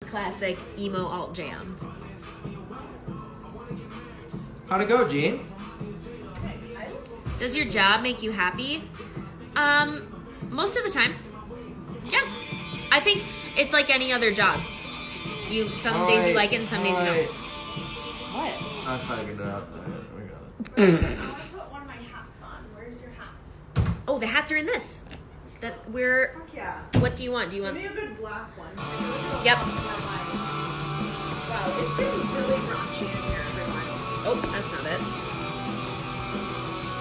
classic emo alt jams. How'd it go, Gene? Does your job make you happy? Most of the time. Yeah. I think it's like any other job. Some days you like it and some days you don't. What? I figured it out. We got it. I want to put one of my hats on. Where's your hats? Oh, the hats are in this. Fuck yeah. What do you want? Do you want? Give me a good black one. Yep. Wow, it's been really raunchy in here, everyone. Oh, that's not it.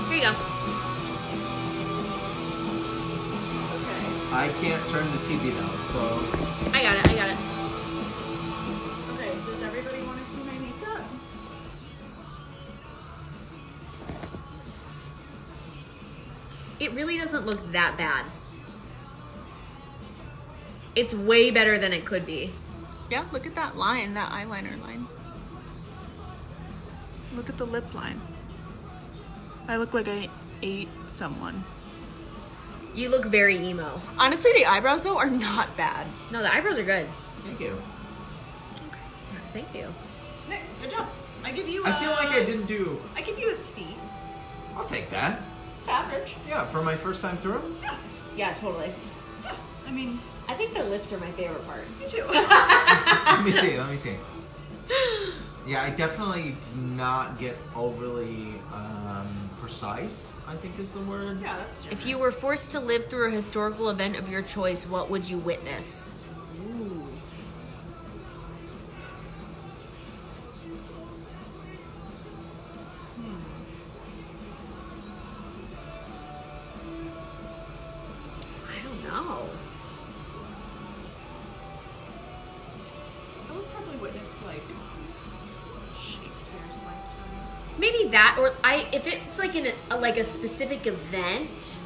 Here you go. Okay. I can't turn the TV down, so. I got it. Okay, does everybody want to see my makeup? It really doesn't look that bad. It's way better than it could be. Yeah, look at that line, that eyeliner line. Look at the lip line. I look like I ate someone. You look very emo. Honestly, the eyebrows, though, are not bad. No, the eyebrows are good. Thank you. Okay. Thank you. Nick, good job. I give you I feel like I didn't do. I give you a C. I'll take that. It's average. Yeah, for my first time through. Yeah. Yeah, totally. Yeah. I mean, I think the lips are my favorite part. me too. Let me see. Yeah, I definitely did not get overly precise, I think is the word. Yeah, that's generous. If you were forced to live through a historical event of your choice, what would you witness? Ooh. I don't know. I would probably witness, like, Shakespeare's lifetime. Maybe that, or if it's like in a specific event,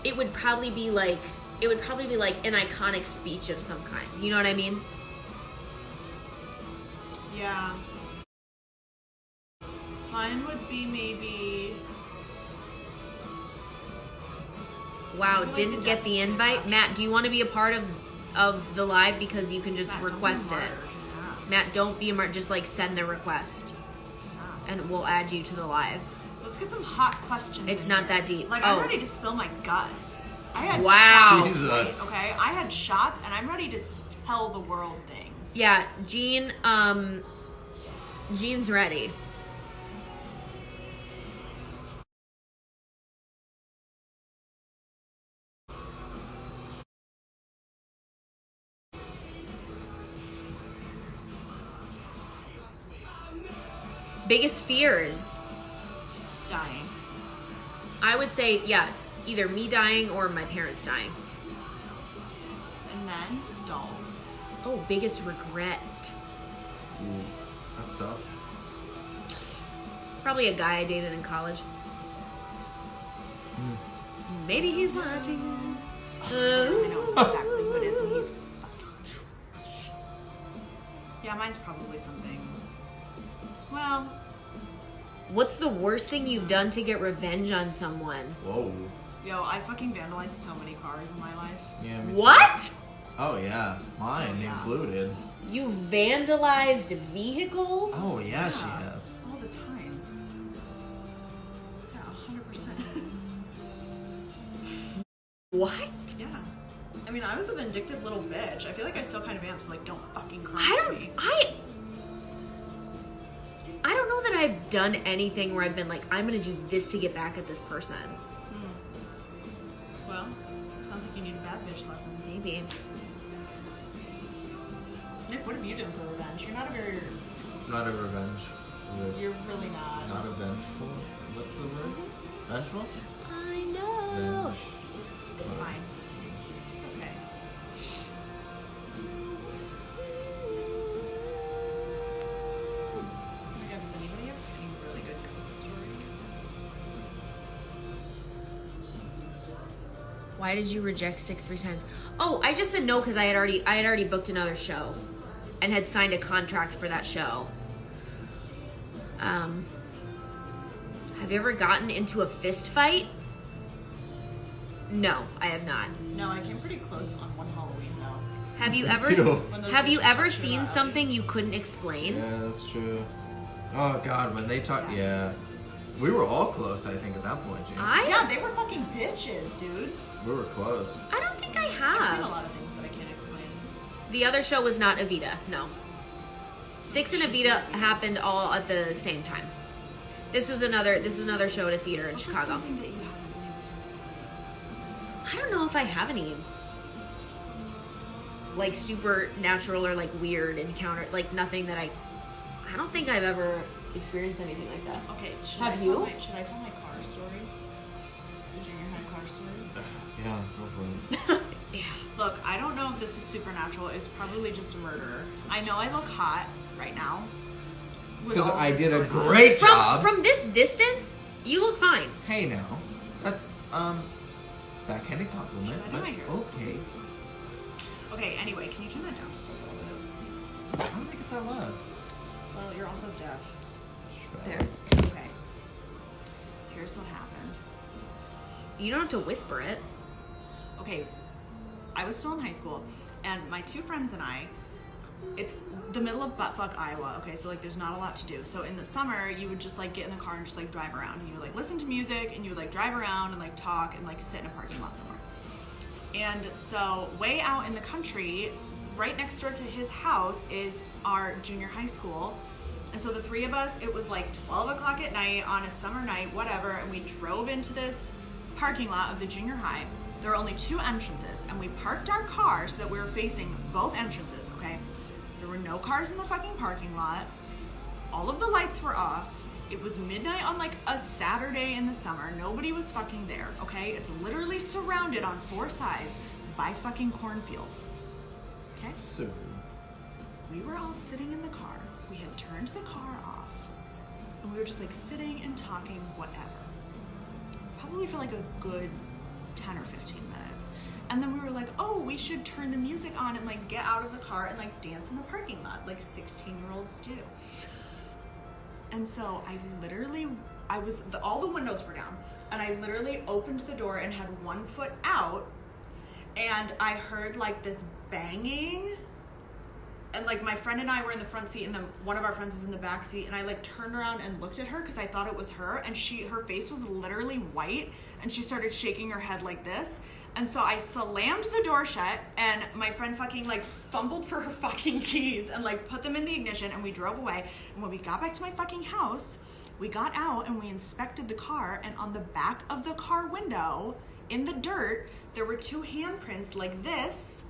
it would probably be like an iconic speech of some kind. Do you know what I mean? Yeah. Mine would be maybe... Wow, Maybe like didn't the get death the of invite. Cleopatra. Matt, do you want to be a part of the live? Because you can just Matt, don't be request a it. martyr, just ask. Matt, don't be a martyr. Just like send the request, Just ask. and we'll add you to the live. Let's get some hot questions. It's in not here. that deep. Like, Oh. I'm ready to spill my guts. I had Wow. shots, Jesus. okay? I had shots, and I'm ready to tell the world things. Yeah, Jean's ready. Biggest fears? Dying. I would say, yeah, either me dying or my parents dying. And then dolls. Oh, biggest regret? Ooh, that's tough. Probably a guy I dated in college. Maybe he's watching this. I know exactly who it is, and he's fucking trash. Yeah, mine's probably something. Well, What's the worst thing you've done to get revenge on someone? Whoa. yo, I fucking vandalized so many cars in my life. Yeah. Me too. What? Oh yeah, mine Yeah. included. You vandalized vehicles? Oh yeah, she has. All the time. Yeah, 100%. What? Yeah. I mean, I was a vindictive little bitch. I feel like I still kind of am, so like, don't fucking cross me. I don't know that I've done anything where I've been like, I'm gonna do this to get back at this person. Well, sounds like you need a bad bitch lesson. Maybe. Nick, what have you done for revenge? You're not a very... Not a revenge. You're really not. Not a vengeful. What's the word? Vengeful? I know. Venge. It's fine. It's okay. Oh my god, does anybody have any really good ghost stories? Why did you reject 6 3 times? Oh, I just said no because I had already booked another show and had signed a contract for that show. Have you ever gotten into a fist fight? No, I have not. No, I came pretty close on one Halloween though. Have you Me ever too. have you ever seen something you couldn't explain? Yeah, that's true. Oh God, when they talk, Yes. yeah, we were all close. I think at that point, Jane. Yeah, they were fucking bitches, dude. We were close. I don't think I I've seen have. a lot of things that I can't explain. The other show was not Evita. No. Six and Evita happened all at the same time. This was another show at a theater in What's Chicago. something that you haven't been able to explain? I don't know if I have any like supernatural or like weird encounter, like nothing that I don't think I've ever experienced anything like that. Okay, should Have you? Should I tell my car story? The junior high car story? Yeah, go for it. Yeah. Look, I don't know if this is supernatural. It's probably just a murderer. I know I look hot right now. with Because all I this did a going on. great job. From this distance, you look fine. Hey now, that's backhanded compliment, Should I do but my hair? okay. Okay, anyway, can you turn that down just a little bit? I don't think it's that loud. Well, you're also deaf. There. Okay. Here's what happened. You don't have to whisper it. Okay, I was still in high school, and my two friends and I, it's the middle of buttfuck Iowa, okay, so like there's not a lot to do. So in the summer, you would just like get in the car and just like drive around, and you would like listen to music, and you would like drive around and like talk and like sit in a parking lot somewhere. And so way out in the country, right next door to his house is our junior high school. And so the three of us, it was like 12 o'clock at night on a summer night, whatever, and we drove into this parking lot of the junior high. There were only two entrances, and we parked our car so that we were facing both entrances, okay? There were no cars in the fucking parking lot. All of the lights were off. It was midnight on like a Saturday in the summer. Nobody was fucking there, okay? It's literally surrounded on four sides by fucking cornfields, okay? So rude. We were all sitting in the car. We had turned the car off, and we were just like sitting and talking, whatever. Probably for like a good 10 or 15 minutes. And then we were like, oh, we should turn the music on and like get out of the car and like dance in the parking lot like 16-year-olds do. And so all the windows were down, and I literally opened the door and had one foot out, and I heard like this banging, and like my friend and I were in the front seat, and then one of our friends was in the back seat, and I like turned around and looked at her because I thought it was her, and her face was literally white, and she started shaking her head like this. And so I slammed the door shut, and my friend fucking like fumbled for her fucking keys and like put them in the ignition, and we drove away. And when we got back to my fucking house, we got out and we inspected the car, and on the back of the car window in the dirt, there were two handprints like this.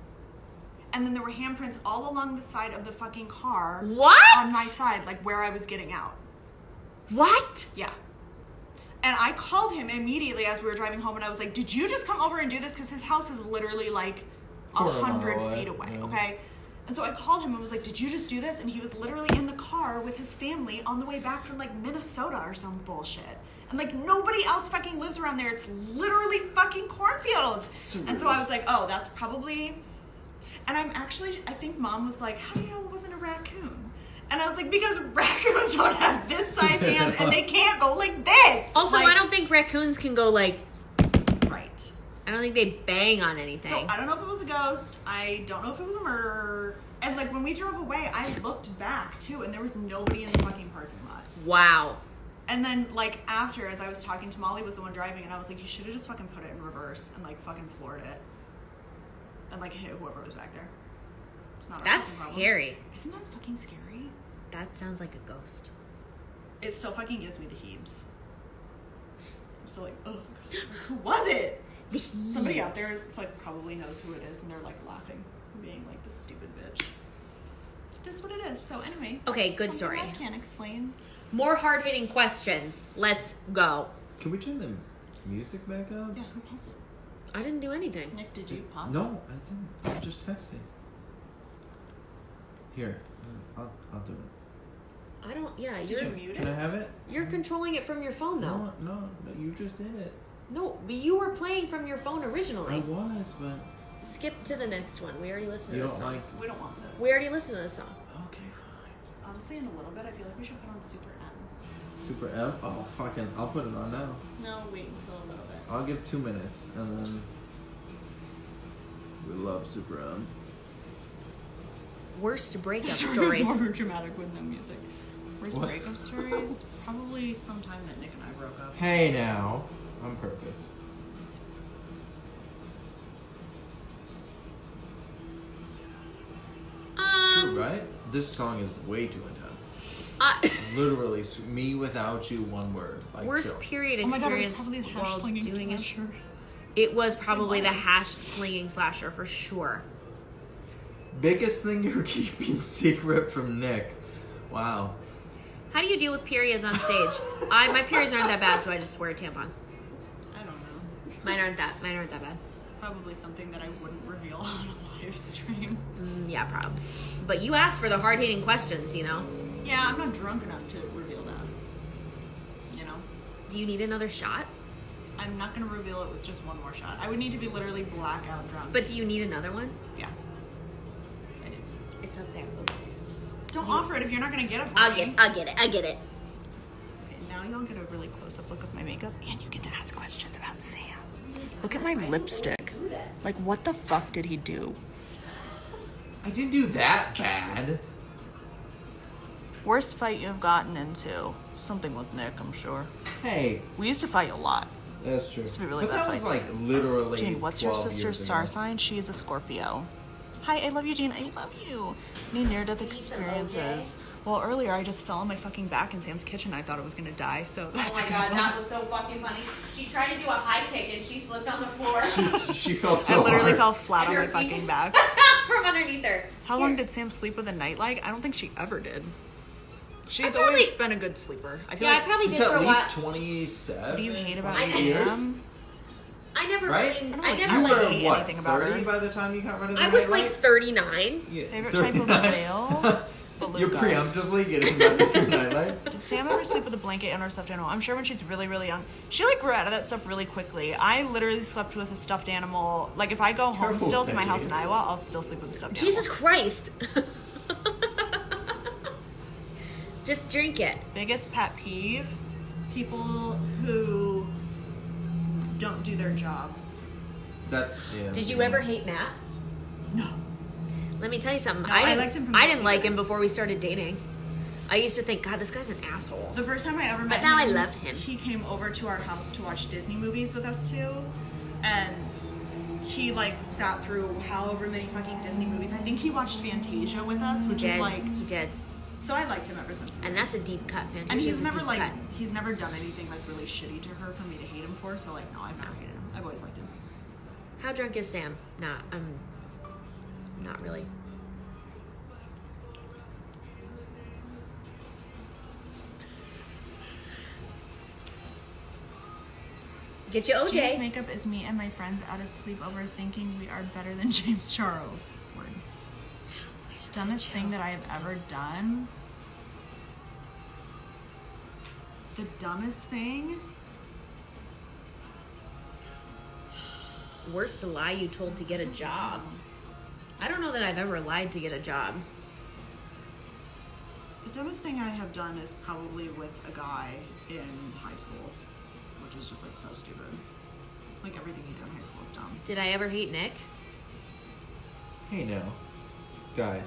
And then there were handprints all along the side of the fucking car. What? On my side, like where I was getting out. What? Yeah. And I called him immediately as we were driving home, and I was like, did you just come over and do this? Because his house is literally like 100 feet away, yeah. okay? And so I called him and was like, did you just do this? And he was literally in the car with his family on the way back from like Minnesota or some bullshit. And like nobody else fucking lives around there. It's literally fucking cornfields. And so I was like, oh, that's probably... And I think Mom was like, how do you know it wasn't a raccoon? And I was like, because raccoons don't have this size hands, and they can't go like this. Also, like, I don't think raccoons can go like... Right. I don't think they bang on anything. So I don't know if it was a ghost. I don't know if it was a murderer. And like when we drove away, I looked back too, and there was nobody in the fucking parking lot. Wow. And then like after, as I was talking to Molly, was the one driving, and I was like, you should have just fucking put it in reverse and like fucking floored it. And like hit whoever was back there. It's not our That's fucking problem. scary. Isn't that fucking scary? That sounds like a ghost. It still fucking gives me the heebs. I'm still like, oh god, who was it? The Somebody out there like probably knows who it is, and they're like laughing, being like this stupid bitch. It is what it is. So anyway. Okay, that's good something story. I can't explain. More hard-hitting questions. Let's go. Can we turn the music back up? Yeah, who paused it? I didn't do anything. Nick, did you pause? No, I didn't. I was just texting. Here, I'll do it. I don't... Yeah, Did you're... you mute Can I it? have it? You're controlling it from your phone, though. No, you just did it. No, but you were playing from your phone I originally. was, but Skip to the next one. We already listened you to this don't song. like. We don't want this. We already listened to this song. Okay, fine. Honestly, in a little bit, I feel like we should put on Super M. Super M. Oh, fucking! I'll put it on now. No, wait until a little bit. I'll give 2 minutes, and then we love Super M. Worst breakup Story was stories. more dramatic with no music. Worst What? breakup stories? Probably sometime that Nick and I broke up. Hey now, I'm perfect. True, right? This song is way too intense. Literally, me without you, one word. Like, Worst chill. period Oh my god, it was experience probably the hash while slinging doing a slasher. It was probably It the was. hash slinging slasher for sure. Biggest thing you're keeping secret from Nick. Wow. How do you deal with periods on stage? My periods aren't that bad, so I just wear a tampon. I don't know. Mine aren't that bad. Probably something that I wouldn't reveal on a live stream. Yeah, probs. But you asked for the hard hitting questions, you know. Yeah, I'm not drunk enough to reveal that. You know? Do you need another shot? I'm not gonna reveal it with just one more shot. I would need to be literally blackout drunk. But do you need another one? yeah. I do. It's up there. Don't offer it if you're not gonna get it for I'll me. get it. Okay, now y'all get a really close-up look of my makeup, and you get to ask questions about Sam. Look at my lipstick. Like, what the fuck did he do? I didn't do that bad. Worst fight you've gotten into? Something with Nick, I'm sure. Hey, We used to fight a lot. that's true. be really but bad that was fights. like literally. Jane, what's your 12 sister's years star ago. sign? She is a Scorpio. Hi, I love you, Jane. I love you. Any near-death experiences? Well, earlier I just fell on my fucking back in Sam's kitchen. I thought I was gonna die, so that's Oh my a god, good that one. was so fucking funny. She tried to do a high kick and she slipped on the floor She felt I so literally hard. fell flat And on her my feet fucking just- back. from underneath her. How Here. long did Sam sleep with a nightlight? I don't think she ever did. She's I probably- always been a good sleeper. I feel Yeah, I like. probably It's did for at a least while. 27. What do you hate about I- Sam? I never Right? really. don't I like- never I You don't like. were hate what? anything about 30 her. by the time you got rid of the I was like nightlight? 39. Yeah, Favorite type of 39. male? You're Beluga. preemptively getting rid of your nightlight. Did Sam ever sleep with a blanket and or stuffed animal? I'm sure when she's really, really young. She like grew out of that stuff really quickly. I literally slept with a stuffed animal. Like if I go home Careful, still to my Becky. house in Iowa, I'll still sleep with a stuffed Jesus animal. Christ. Just drink it. Biggest pet peeve? People who don't do their job. That's yeah. Did you ever hate Matt? No. Let me tell you something. No, I liked him from I the didn't like beginning. him before we started dating. I used to think, God, this guy's an asshole. The first time I ever met But now I him, love him. he came over to our house to watch Disney movies with us too. And he like sat through however many fucking Disney movies. I think he watched Fantasia with us, which is like, He did. so I liked him ever since. And that's a deep cut, Fantasia. And he's is a never deep like cut. he's never done anything like really shitty to her for me to hate him for. So like no, I've never hated him. I've always liked him. How drunk is Sam? Not really. Get you James' OJ. makeup is me and my friends at a sleepover thinking we are better than James Charles. Word. Dumbest thing that I have ever done. The dumbest thing? Worst lie you told to get a job. I don't know that I've ever lied to get a job. The dumbest thing I have done is probably with a guy in high school, which is just like so stupid. Like everything you do in high school is dumb. Did I ever hate Nick? Hey now, guys.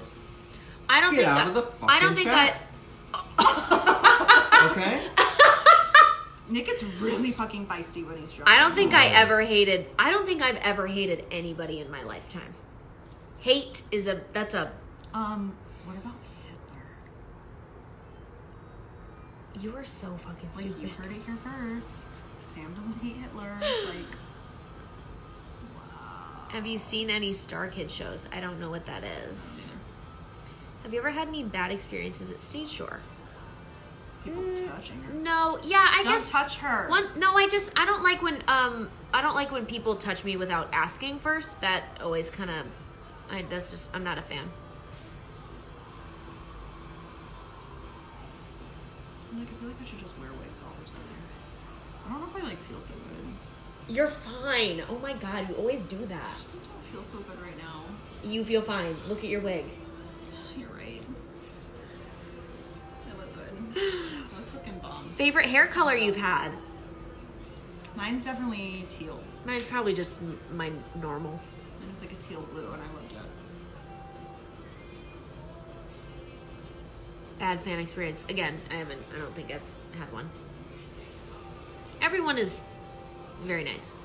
I don't Get think out of the I don't fucking think chat. I Okay. Nick gets really fucking feisty when he's drunk. I don't think I've ever hated anybody in my lifetime. Hate is that's a What about Hitler? you are so fucking Like stupid. you heard it here first. Sam doesn't hate Hitler. Like Have you seen any Star Kid shows? I don't know what that is. Have you ever had any bad experiences at stage door? people touching her. No, yeah, I Don't guess touch her. I don't like when people touch me without asking first. That always kind of I'm not a fan. Like I feel like I should just wear wigs all the time. I don't know if I like feel so good. You're fine. Oh my god, you always do I that. just don't feel so good right now. You feel fine. Look at your wig. You're right. I look good. I look fucking bomb. Favorite hair color you've had? Mine's definitely teal. Mine's probably just my normal. It was like a teal blue and I loved it. Bad fan experience. Again, I don't think I've had one. Everyone is very nice.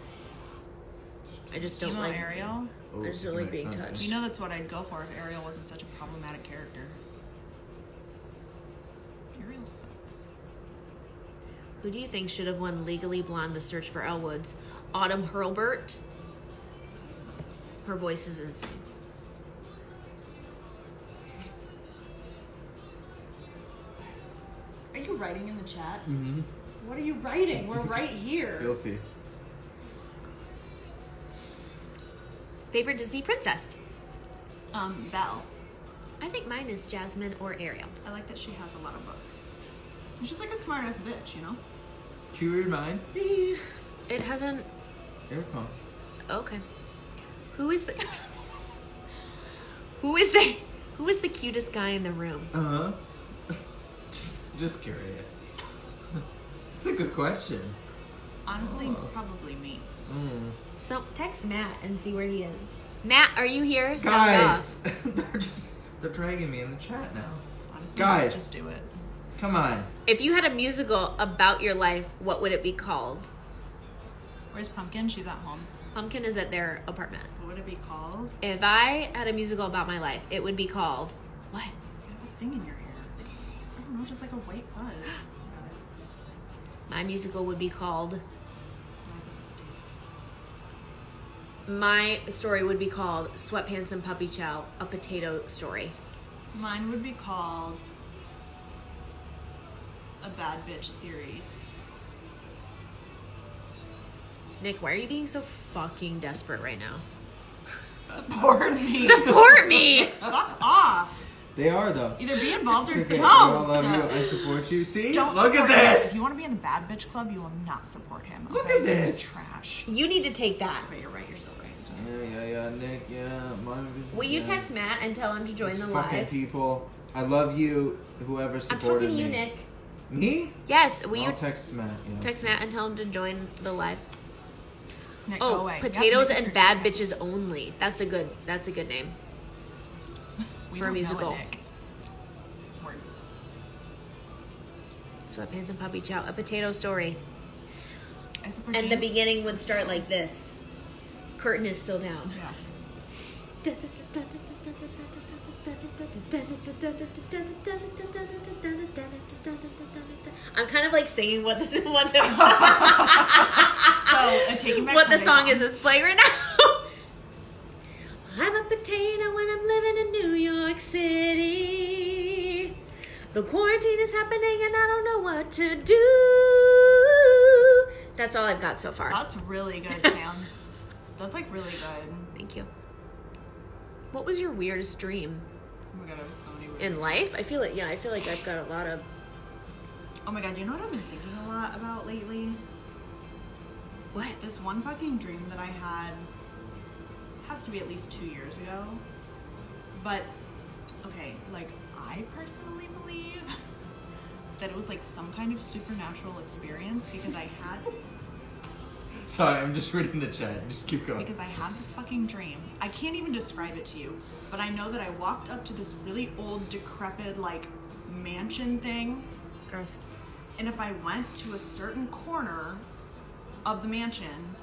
I just don't like Ariel. I just don't like being touched. You know that's what I'd go for if Ariel wasn't such a problematic character. Ariel sucks. Who do you think should have won Legally Blonde: The Search for Elwood's? Autumn Hurlburt. Her voice is insane. Are you writing in the chat? Mm-hmm. What are you writing? We're right here. You'll see. Favorite Disney princess? Belle. I think mine is Jasmine or Ariel. I like that she has a lot of books. And she's like a smart ass bitch, you know? Can you read mine? It hasn't. Here it comes. Okay. Who is the cutest guy in the room? Just curious. It's a good question. Honestly, probably me. So text Matt and see where he is. Matt, are you here? Guys, they're dragging me in the chat now. Honestly, Guys, just do it. Come on. If you had a musical about your life, what would it be called? Where's Pumpkin? She's at home. Pumpkin is at their apartment. What would it be called? If I had a musical about my life, it would be called... What? You have a thing in your hair. What'd you say? I don't know, just like a white fuzz. My musical would be called... My story would be called Sweatpants and Puppy Chow, a potato story. Mine would be called A Bad Bitch Series. Nick, why are you being so fucking desperate right now? Support me. Support me! Fuck off. They are, though. Either be involved or Okay, don't. I love you. I support you. See? Don't Look at support him. this. If you want to be in the Bad Bitch Club, you will not support him. Okay? Look at this. This is trash. You need to take that. But you're right. You're so right. Yeah, Nick, yeah. Will you text Matt and tell him to join These the fucking live? people. I love you, whoever I'm supported talking to you, me. Nick. Me? Yes, will I'll you text Matt. Yeah. text Matt and tell him to join the live? Nick, go Oh, away. Potatoes Yep, and Nick, Bad Nick. Bitches Only. That's a good name. We for a don't know musical. it, Nick. Word. Sweatpants and Puppy Chow, a potato story. I support And you. the beginning would start like this. Curtain is still down. Yeah. I'm kind of like singing what the So, Taking Back what the Sunday song is that's playing right now. I'm a potato when I'm living in New York City. The quarantine is happening and I don't know what to do. That's all I've got so far. That's really good, Sam. That's like really good. Thank you. What was your weirdest dream Oh my god, I have so many weird. in life? I feel like I've got a lot of. Oh my god, you know what I've been thinking a lot about lately? What? This one fucking dream that I had has to be at least 2 years ago. But, okay, like, I personally believe that it was like some kind of supernatural experience because I had Sorry, I'm just reading the chat. Just keep going. because I had this fucking dream. I can't even describe it to you, but I know that I walked up to this really old, decrepit, like, mansion thing. Gross. And if I went to a certain corner of the mansion,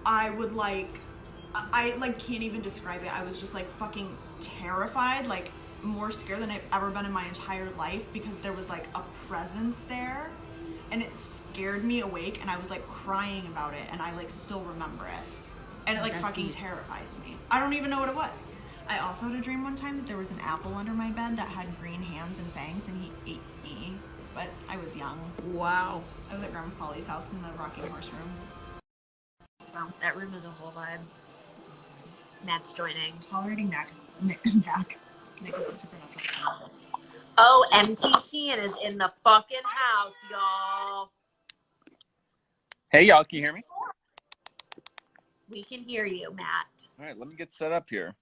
I would I can't even describe it. I was just like fucking terrified, like more scared than I've ever been in my entire life because there was like a presence there and it scared me awake and I was like crying about it and I like still remember it. And it like That's fucking deep. terrifies me. I don't even know what it was. I also had a dream one time that there was an apple under my bed that had green hands and fangs and he ate me. But I was young. Wow. I was at Grandma Pauly's house in the rocking horse room. So that room is a whole vibe. Matt's joining. Tolerating Nick is Nick is a supernatural. Oh, MTC and is in the fucking house, y'all. Hey, y'all, can you hear me? We can hear you, Matt. All right, let me get set up here.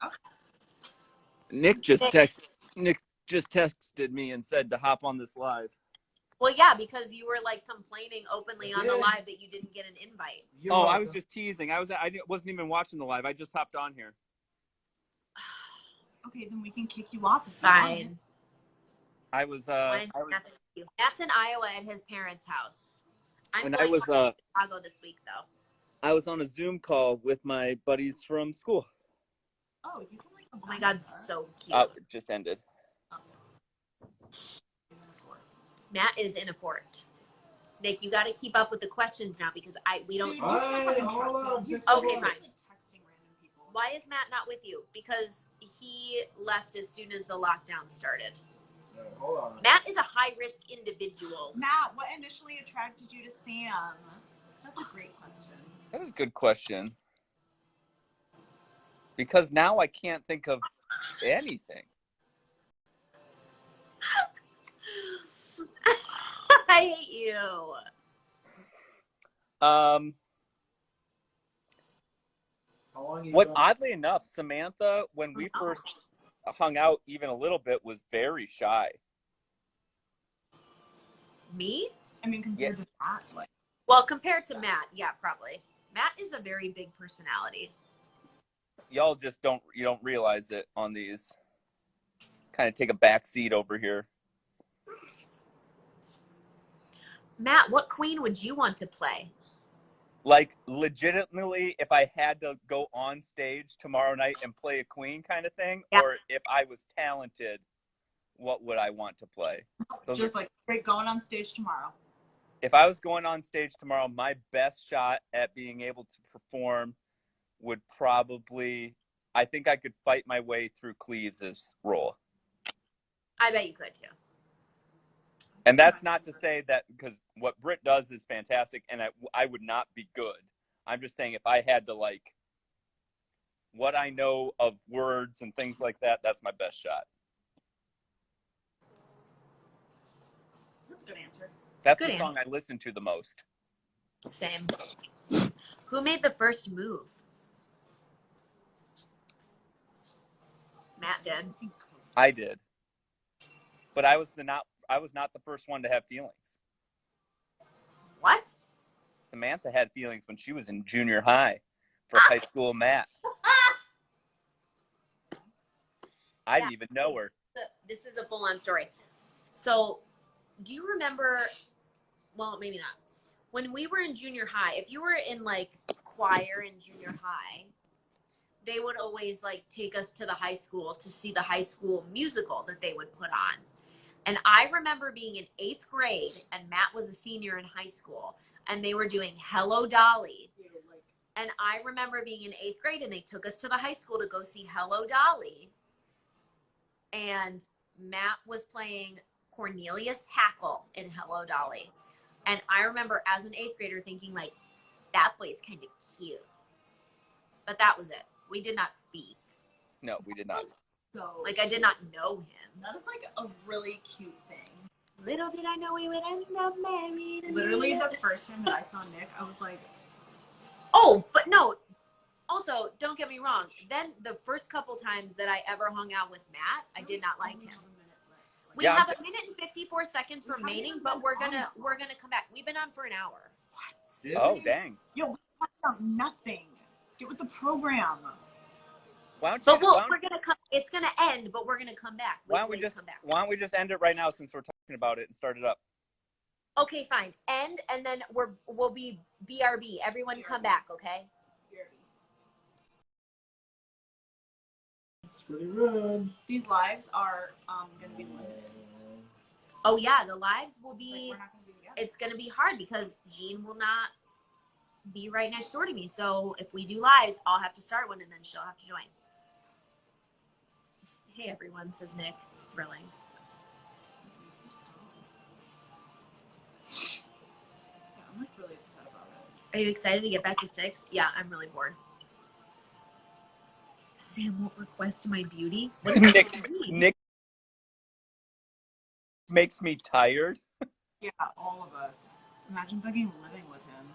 Okay. Nick just texted me and said to hop on this live. Well, yeah, because you were like complaining openly on the Yeah. live that you didn't get an invite. You're I welcome. was just teasing. I wasn't even watching the live. I just hopped on here. Okay, then we can kick you off. If you want. Fine. I was Why is Matt with you? Matt's in Iowa at his parents' house. I'm and going I was to Chicago this week, though. I was on a Zoom call with my buddies from school. Oh, you can like. Oh my God, so cute. Oh, it just ended. Matt is in a fort. Nick, you got to keep up with the questions now because we don't. Dude, hold on. Okay, fine. Texting random people. Why is Matt not with you? Because he left as soon as the lockdown started. No, hold on. Matt is a high-risk individual. Matt, what initially attracted you to Sam? That's a great question. That is a good question. Because now I can't think of anything. I hate you. Oddly enough, Samantha, when we first hung out even a little bit, was very shy. Me? I mean, compared to Matt, like. Well, compared to Matt, yeah, probably. Matt is a very big personality. Y'all just don't realize it on these. Kind of take a back seat over here. Matt, what queen would you want to play? Like, legitimately, if I had to go on stage tomorrow night and play a queen kind of thing, or if I was talented, what would I want to play? Great, going on stage tomorrow. If I was going on stage tomorrow, my best shot at being able to perform would probably, I think I could fight my way through Cleves' role. I bet you could too. And that's not to say that, because what Britt does is fantastic, and I would not be good. I'm just saying if I had to, like, what I know of words and things like that, that's my best shot. That's a good answer. That's the song I listen to the most. Same. Who made the first move? Matt did. I did. But I was not the first one to have feelings. What? Samantha had feelings when she was in junior high for high school Matt. I didn't even know her. This is a full-on story. So, do you remember, well, maybe not. When we were in junior high, if you were in, like, choir in junior high, they would always, like, take us to the high school to see the high school musical that they would put on. And I remember being in 8th grade, and Matt was a senior in high school, and they were doing Hello Dolly. And I remember being in 8th grade, and they took us to the high school to go see Hello Dolly. And Matt was playing Cornelius Hackle in Hello Dolly. And I remember as an 8th grader thinking, like, that boy's kind of cute. But that was it. We did not speak. No, we did not. So, like, I did not know him. That is, like, a really cute thing. Little did I know we would end up married. Literally, the first time that I saw Nick, I was like... Oh, but no. Also, don't get me wrong. Then the first couple times that I ever hung out with Matt, I did not like him. We have a minute and 54 seconds remaining, but we're gonna come back. We've been on for an hour. What? Oh, dang. Yo, we talked about nothing. Get with the program. We're gonna come. It's gonna end, but we're gonna come back. Why don't we just end it right now since we're talking about it and start it up? Okay, fine. End, and then we'll be BRB. Everyone, come back, okay? It's pretty rude. These lives are gonna be limited. Oh yeah, the lives will be. We're not gonna be together. It's gonna be hard because Jean will not be right next door to me. So if we do lives, I'll have to start one, and then she'll have to join. Hey everyone, says Nick. Thrilling. Yeah, I'm like really upset about it. Are you excited to get back to 6? Yeah, I'm really bored. Sam won't request my beauty. Nick makes me tired. Yeah, all of us. Imagine fucking living with him.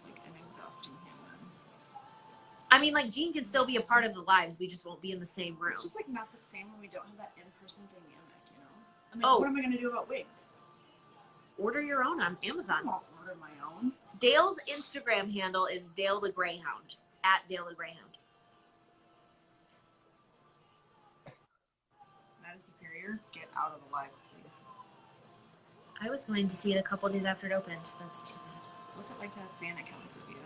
Like an exhausting human. I mean, like, Jean can still be a part of the lives. We just won't be in the same room. It's just like not the same when we don't have that in-person dynamic, you know? I mean, what am I gonna do about wigs? Order your own on Amazon. I won't order my own. Dale's Instagram handle is Dale the Greyhound. @Dale the Greyhound. That Ohio Superior, get out of the live, please. I was going to see it a couple days after it opened. That's too bad. What's it like to have fan accounts of you?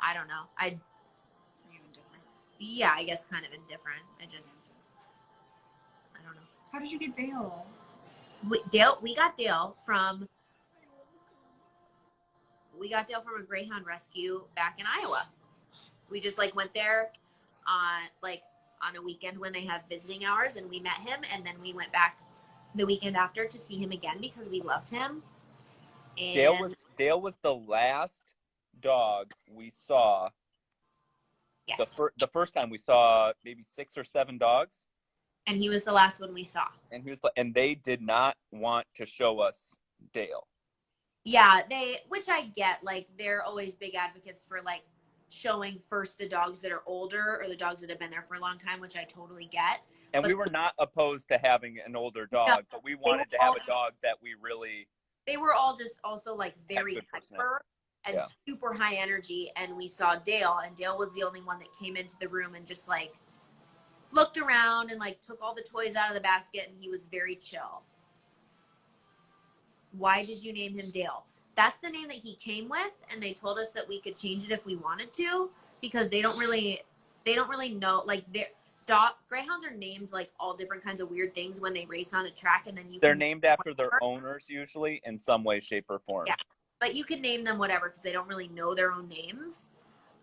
I don't know. Are you indifferent? Yeah, I guess kind of indifferent. I don't know. How did you get Dale? We got Dale from a Greyhound rescue back in Iowa. We just like went there on a weekend when they have visiting hours, and we met him, and then we went back the weekend after to see him again because we loved him. And Dale was the last dog we saw. yes. The first time we saw maybe 6 or 7 dogs. And he was the last one we saw. And they did not want to show us Dale. Yeah, which I get, like, they're always big advocates for, like, showing first the dogs that are older or the dogs that have been there for a long time, which I totally get. And we were not opposed to having an older dog, but we wanted to have a dog that we really... They were all just also, like, very hyper and super high energy, and we saw Dale, and Dale was the only one that came into the room and just, like, looked around and, like, took all the toys out of the basket, and he was very chill. Why did you name him Dale? That's the name that he came with, and they told us that we could change it if we wanted to, because they don't really know, like, greyhounds are named like all different kinds of weird things when they race on a track, and then they're named after their owners usually in some way, shape, or form. Yeah, but you can name them whatever because they don't really know their own names.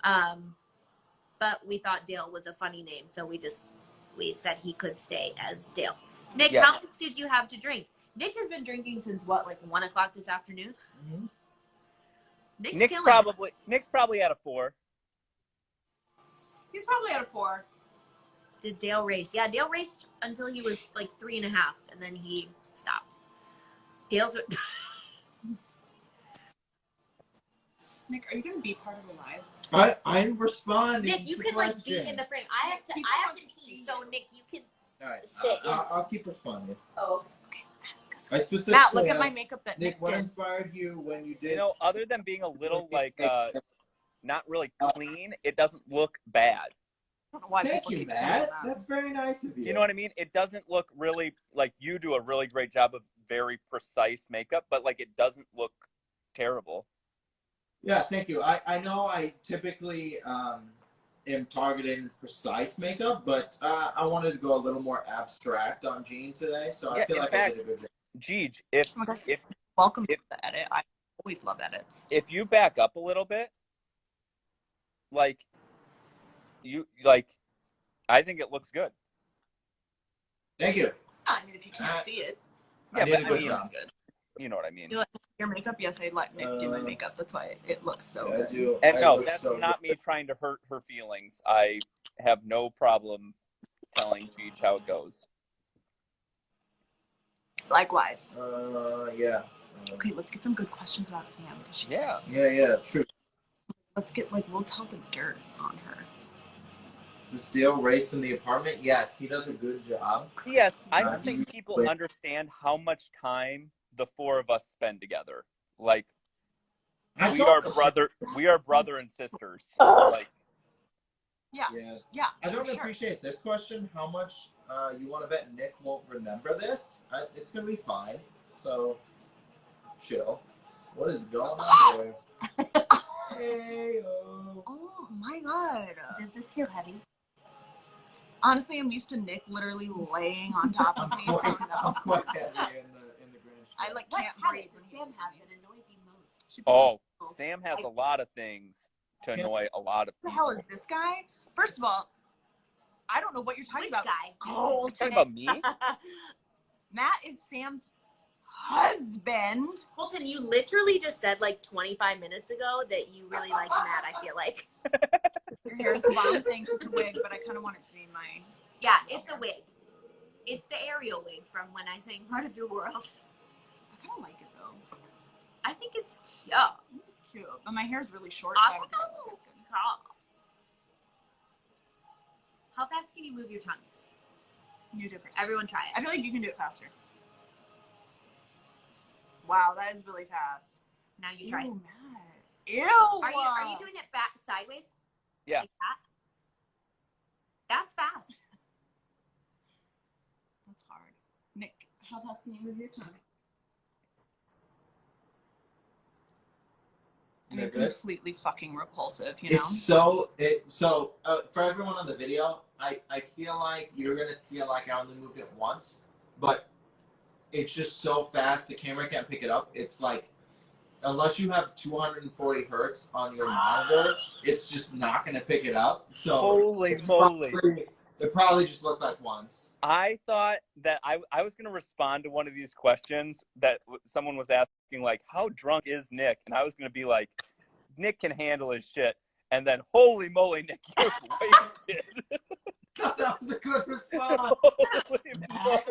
But we thought Dale was a funny name, so we said he could stay as Dale. Nick, how much did you have to drink? Nick has been drinking since what, like 1 o'clock this afternoon? Mm-hmm. Nick's probably at a 4. He's probably at a 4. Did Dale race? Yeah, Dale raced until he was like 3.5, and then he stopped. Dale's. Nick, are you gonna be part of the live? I'm responding. Nick, you can like be in the frame. I have to pee, so Nick, you can sit. I'll keep responding. Oh. I specifically Matt, look at my makeup that Nick, Nick what did. Inspired you when you did? You know, other than being a little like not really clean, it doesn't look bad. I don't know why Thank you, Matt. That's very nice of you. You know what I mean? It doesn't look really like you do a really great job of very precise makeup, but like it doesn't look terrible. Yeah, thank you. I know I typically am targeting precise makeup, but I wanted to go a little more abstract on Jean today, so I feel like I did a good job. Jeej, welcome to the edit. I always love edits. If you back up a little bit, I think it looks good. Thank you. I mean, if you can't see it, I did a good job. good. You know what I mean? You like your makeup? Yes, I let Nick do my makeup. That's why it looks so I good. do. And no, that's not me trying to hurt her feelings. I have no problem telling Jeej how it goes. Likewise. Yeah. Okay, let's get some good questions about Sam. Yeah, true. Let's get, we'll tell the dirt on her. Does Dale race in the apartment? Yes, he does a good job. Yes, I don't think people understand how much time the 4 of us spend together. Like, we are brother and sisters. Like, yeah. I don't appreciate this question. How much you want to bet Nick won't remember this? It's gonna be fine. So, chill. What is going on here? Hey-o. Oh my god. Does this feel heavy? Honestly, I'm used to Nick literally laying on top of me, so no. I'm quite heavy in the grand. I can't breathe. What Sam have that annoys you most? Oh, Sam has a lot of things to annoy a lot of people. Who the hell is this guy? First of all, I don't know what you're talking about. Which guy? Colton. Talking about me? Matt is Sam's husband. Colton, you literally just said like 25 minutes ago that you really liked Matt, I feel like. Your hair is long, thinks it's a wig, but I kind of want it to be my... Yeah, it's a wig. It's the Ariel wig from when I sang Part of Your World. I kind of like it, though. I think it's cute. It's cute, but my hair is really short. How fast can you move your tongue? You do it first. Everyone try it. I feel like you can do it faster. Wow, that is really fast. Now you try it. Matt. Ew! Are you doing it back sideways? Yeah. Like that? How fascinating with your tongue? I mean, completely fucking repulsive, you know? It's for everyone on the video, I feel like you're gonna feel like I only moved it once, but it's just so fast the camera can't pick it up. It's like, unless you have 240 hertz on your monitor, it's just not gonna pick it up. So Holy moly. It probably just looked like once. I thought that I was going to respond to one of these questions that someone was asking, like, how drunk is Nick? And I was going to be like, Nick can handle his shit. And then, holy moly, Nick, you're wasted. That was a good response. Holy moly.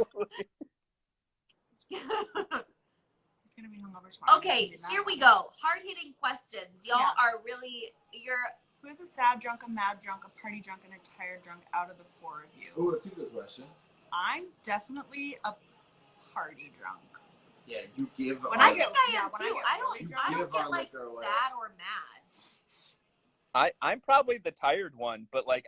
He's gonna be hungover tomorrow. Okay, here we go. Hard-hitting questions. Y'all are really, Who's a sad drunk, a mad drunk, a party drunk, and a tired drunk out of the four of you? Oh, that's a good question. I'm definitely a party drunk. Yeah, you give. I think I am too. I don't get like sad or mad. I'm probably the tired one, but like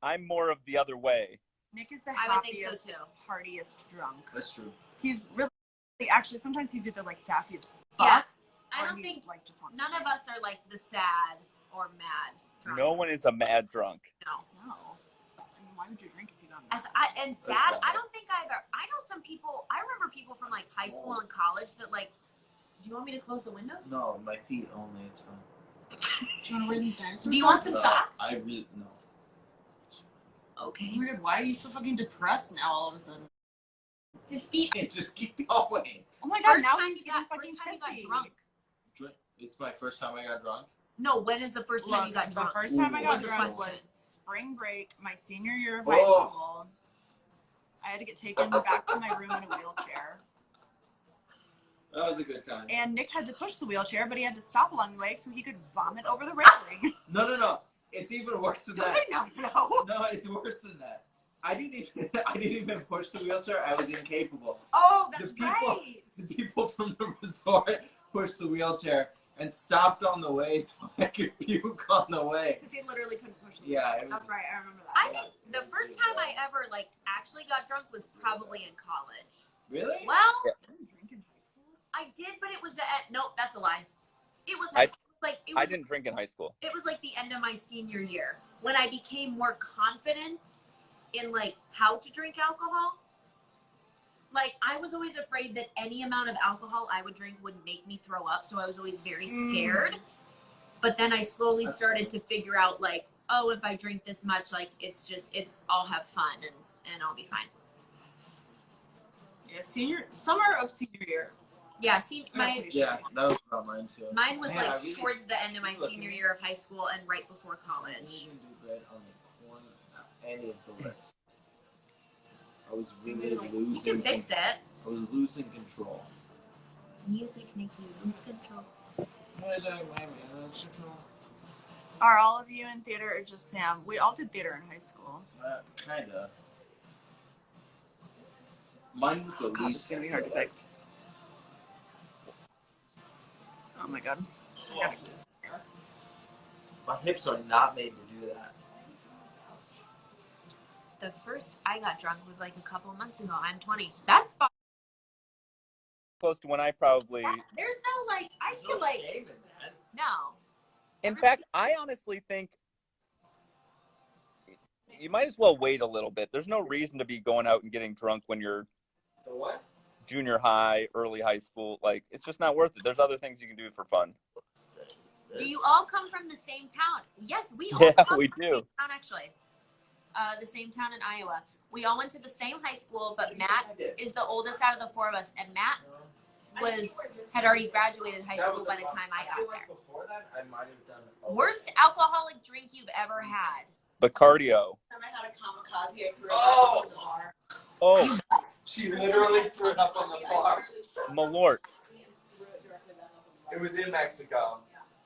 I'm more of the other way. Nick is the I would think happiest, so too. partiest drunk. That's true. He's really, actually, sometimes he's either like sassy as fuck. Yeah, I don't he, think like, just wants none to of us are like the sad or mad drunk. No one is a mad drunk. No. I mean, why would you drink if you don't? And sad, I don't think I know some people, I remember people from like high school and college that like, do you want me to close the windows? No, my feet only. It's fine. Do you want to wear these dinosaurs? Do you want some socks? I really no. Okay. Oh my god, why are you so fucking depressed now all of a sudden? His feet. Just keep going. Oh my god, First now time he's you getting got fucking drunk. It's my first time I got drunk. No, when is the first time you got drunk? The first time I got Ooh. drunk Was the was spring break, my senior year of high school. I had to get taken back to my room in a wheelchair. That was a good time. And Nick had to push the wheelchair, but he had to stop along the way so he could vomit over the railing. No. It's even worse than that. No. No, it's worse than that. I didn't even push the wheelchair. I was incapable. Oh, that's right. The people from the resort pushed the wheelchair and stopped on the way so I could puke on the way. Because he literally couldn't push the Yeah. wheelchair. That's right. I remember that. I think the first time I ever like actually got drunk was probably in college. Really? Well, You didn't drink in high school? I did, but it was nope, that's a lie. It was I I didn't drink in high school. It was like the end of my senior year when I became more confident in like how to drink alcohol. Like I was always afraid that any amount of alcohol I would drink would make me throw up, so I was always very scared. But then I slowly started to figure out like, oh, if I drink this much, like I'll have fun and I'll be fine. Yeah, summer of senior year. Yeah, that was about mine too. Mine was towards the end of my senior year of high school and right before college. I didn't do good on the corner of any of the lips. I was really losing. You can fix it. I was losing control. Music make you lose control. Are all of you in theater or just Sam? We all did theater in high school. Kinda. Mine was the least. It's gonna be hard to fix. Oh my god. My hips are not made to do that. The first I got drunk was like a couple of months ago. I'm 20. That's fine. Close to when I probably. There's no like. I feel like shame in that. no. In fact, I honestly think you might as well wait a little bit. There's no reason to be going out and getting drunk when you're The what? junior high, early high school. Like, it's just not worth it. There's other things you can do for fun. Do you all come from the same town? Yes, we all come we from the do. same town, actually. The same town in Iowa. We all went to the same high school, but Matt is the oldest out of the four of us, and Matt had already graduated high school by the time I got there. Before that, I might have done. Worst alcoholic drink you've ever had? Bacardio. I had a kamikaze. I threw it up on the bar. Oh, She literally threw it up on the bar. Malort. It was in Mexico.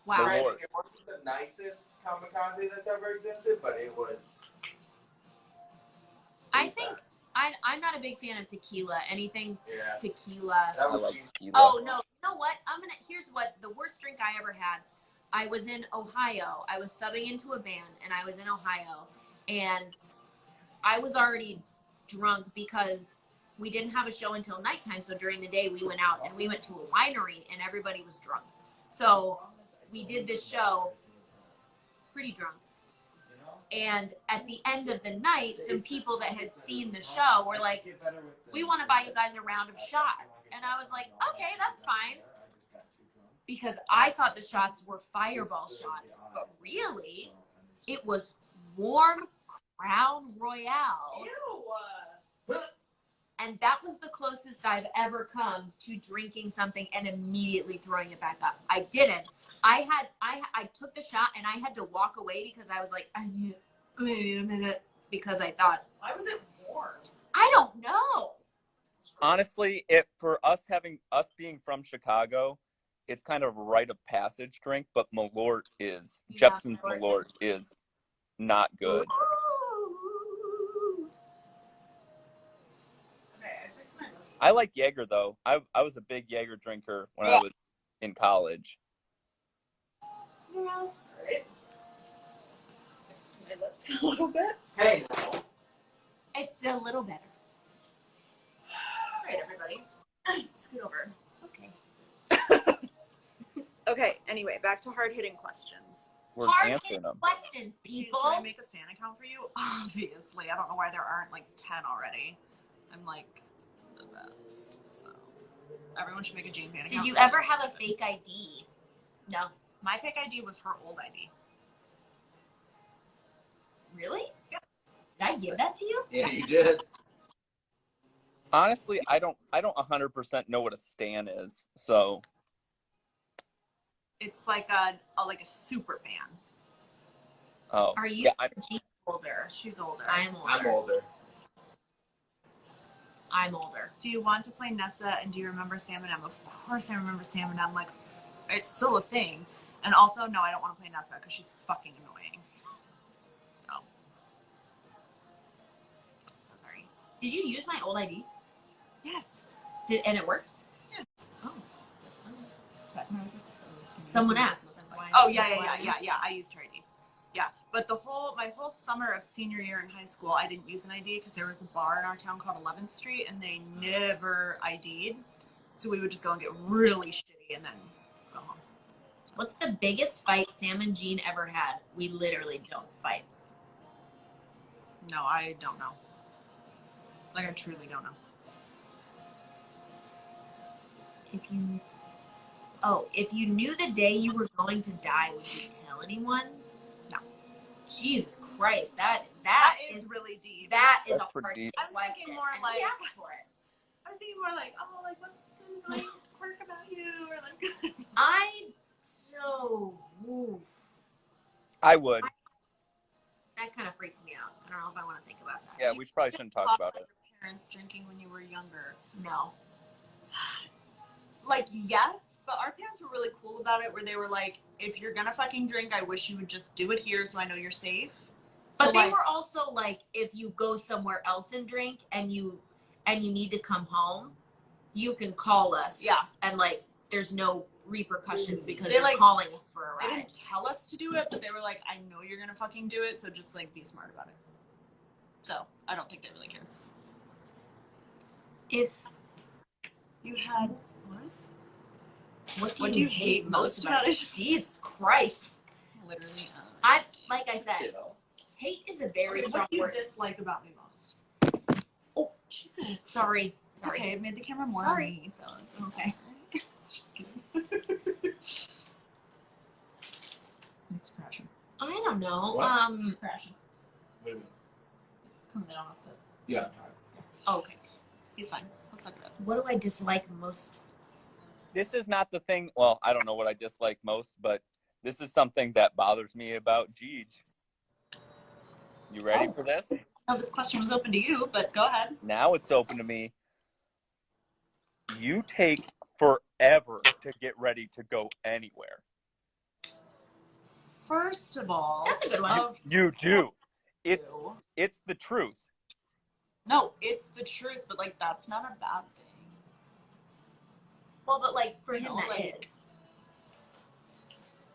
Wow. Malort. It wasn't the nicest kamikaze that's ever existed, but it was. I think I'm not a big fan of tequila. Anything tequila. That I was like tequila. Oh no! You know what? Here's what the worst drink I ever had. I was in Ohio. I was subbing into a band, and I was in Ohio, and I was already drunk because we didn't have a show until nighttime. So during the day, we went out and we went to a winery and everybody was drunk. So we did this show pretty drunk. And at the end of the night, some people that had seen the show were like, we want to buy you guys a round of shots. And I was like, okay, that's fine. Because I thought the shots were Fireball shots. But really, it was warm Crown Royale. Ew. And that was the closest I've ever come to drinking something and immediately throwing it back up. I didn't. I took the shot and I had to walk away because I was like, I need a minute, because I thought, Why was it warm? I don't know. Honestly, for us being from Chicago, it's kind of a rite of passage drink, but Malort is, Yeah, Jepson's Malort Malort is not good. I like Jaeger, though. I was a big Jaeger drinker when I was in college. Gross. Fix my lips a little bit. Hey. It's a little better. All right, everybody. Scoot over. Okay. Okay, anyway, back to hard-hitting questions. We're answering them. Questions, people. Should I make a fan account for you? Obviously. I don't know why there aren't like 10 already. I'm like the best. So everyone should make a Jean fan account. Did you ever have a fake ID? No. My fake ID was her old ID. Really? Yeah. Did I give that to you? Yeah, you did. Honestly, I don't 100% know what a stan is. So It's like a super fan. oh. Are you older? She's older. I'm older. I'm older. I'm older. Do you want to play Nessa and do you remember Sam and M? Of course I remember Sam and M. Like, it's still a thing. And also, no, I don't want to play Nessa because she's fucking annoying. So sorry. Did you use my old ID? Yes. And it worked? Yes. Oh. So Someone asked. Oh yeah. I used her ID. Yeah, but my whole summer of senior year in high school, I didn't use an ID because there was a bar in our town called 11th Street, and they never ID'd. So we would just go and get really shitty and then go home. What's the biggest fight Sam and Jean ever had? We literally don't fight. No, I don't know. Like, I truly don't know. If you knew the day you were going to die, would you tell anyone? No. Jesus Christ, that is really deep. That is That's a hard deep. I was question. thinking more And like, we asked for it. oh, like, what's the annoying quirk about you? Or like, I would. That kind of freaks me out. I don't know if I want to think about that. Yeah, we probably shouldn't talk about it. Your parents drinking when you were younger. No. Like, yes, but our parents were really cool about it, where they were like, if you're gonna fucking drink, I wish you would just do it here so I know you're safe. But So, they like, were also like, if you go somewhere else and drink and you need to come home, you can call us. Yeah. And like, there's no repercussions because They, you're like, calling us for a they ride. didn't tell us to do it, but they were like, I know you're gonna fucking do it, so just like be smart about it. So I don't think they really care. If You had what do you hate most about it? Jesus Christ. Literally. Like I said, hate is a very strong What do you word. dislike about me most? Oh, Jesus. Sorry. It's okay, it made the camera more Sorry. on me, so Okay. just kidding. It's crashing. I don't know. What? Crashing. Wait a minute. Coming down off the. Yeah. Okay. He's fine. Let's suck it up. What do I dislike most? This is not the thing. Well, I don't know what I dislike most, but this is something that bothers me about Jeej. You ready for this? No, this question was open to you, but go ahead. Now it's open to me. You take forever to get ready to go anywhere. First of all, That's a good one. You do. It's the truth. No, it's the truth, but like that's not a bad thing. Well, but like for him, No, that like- is.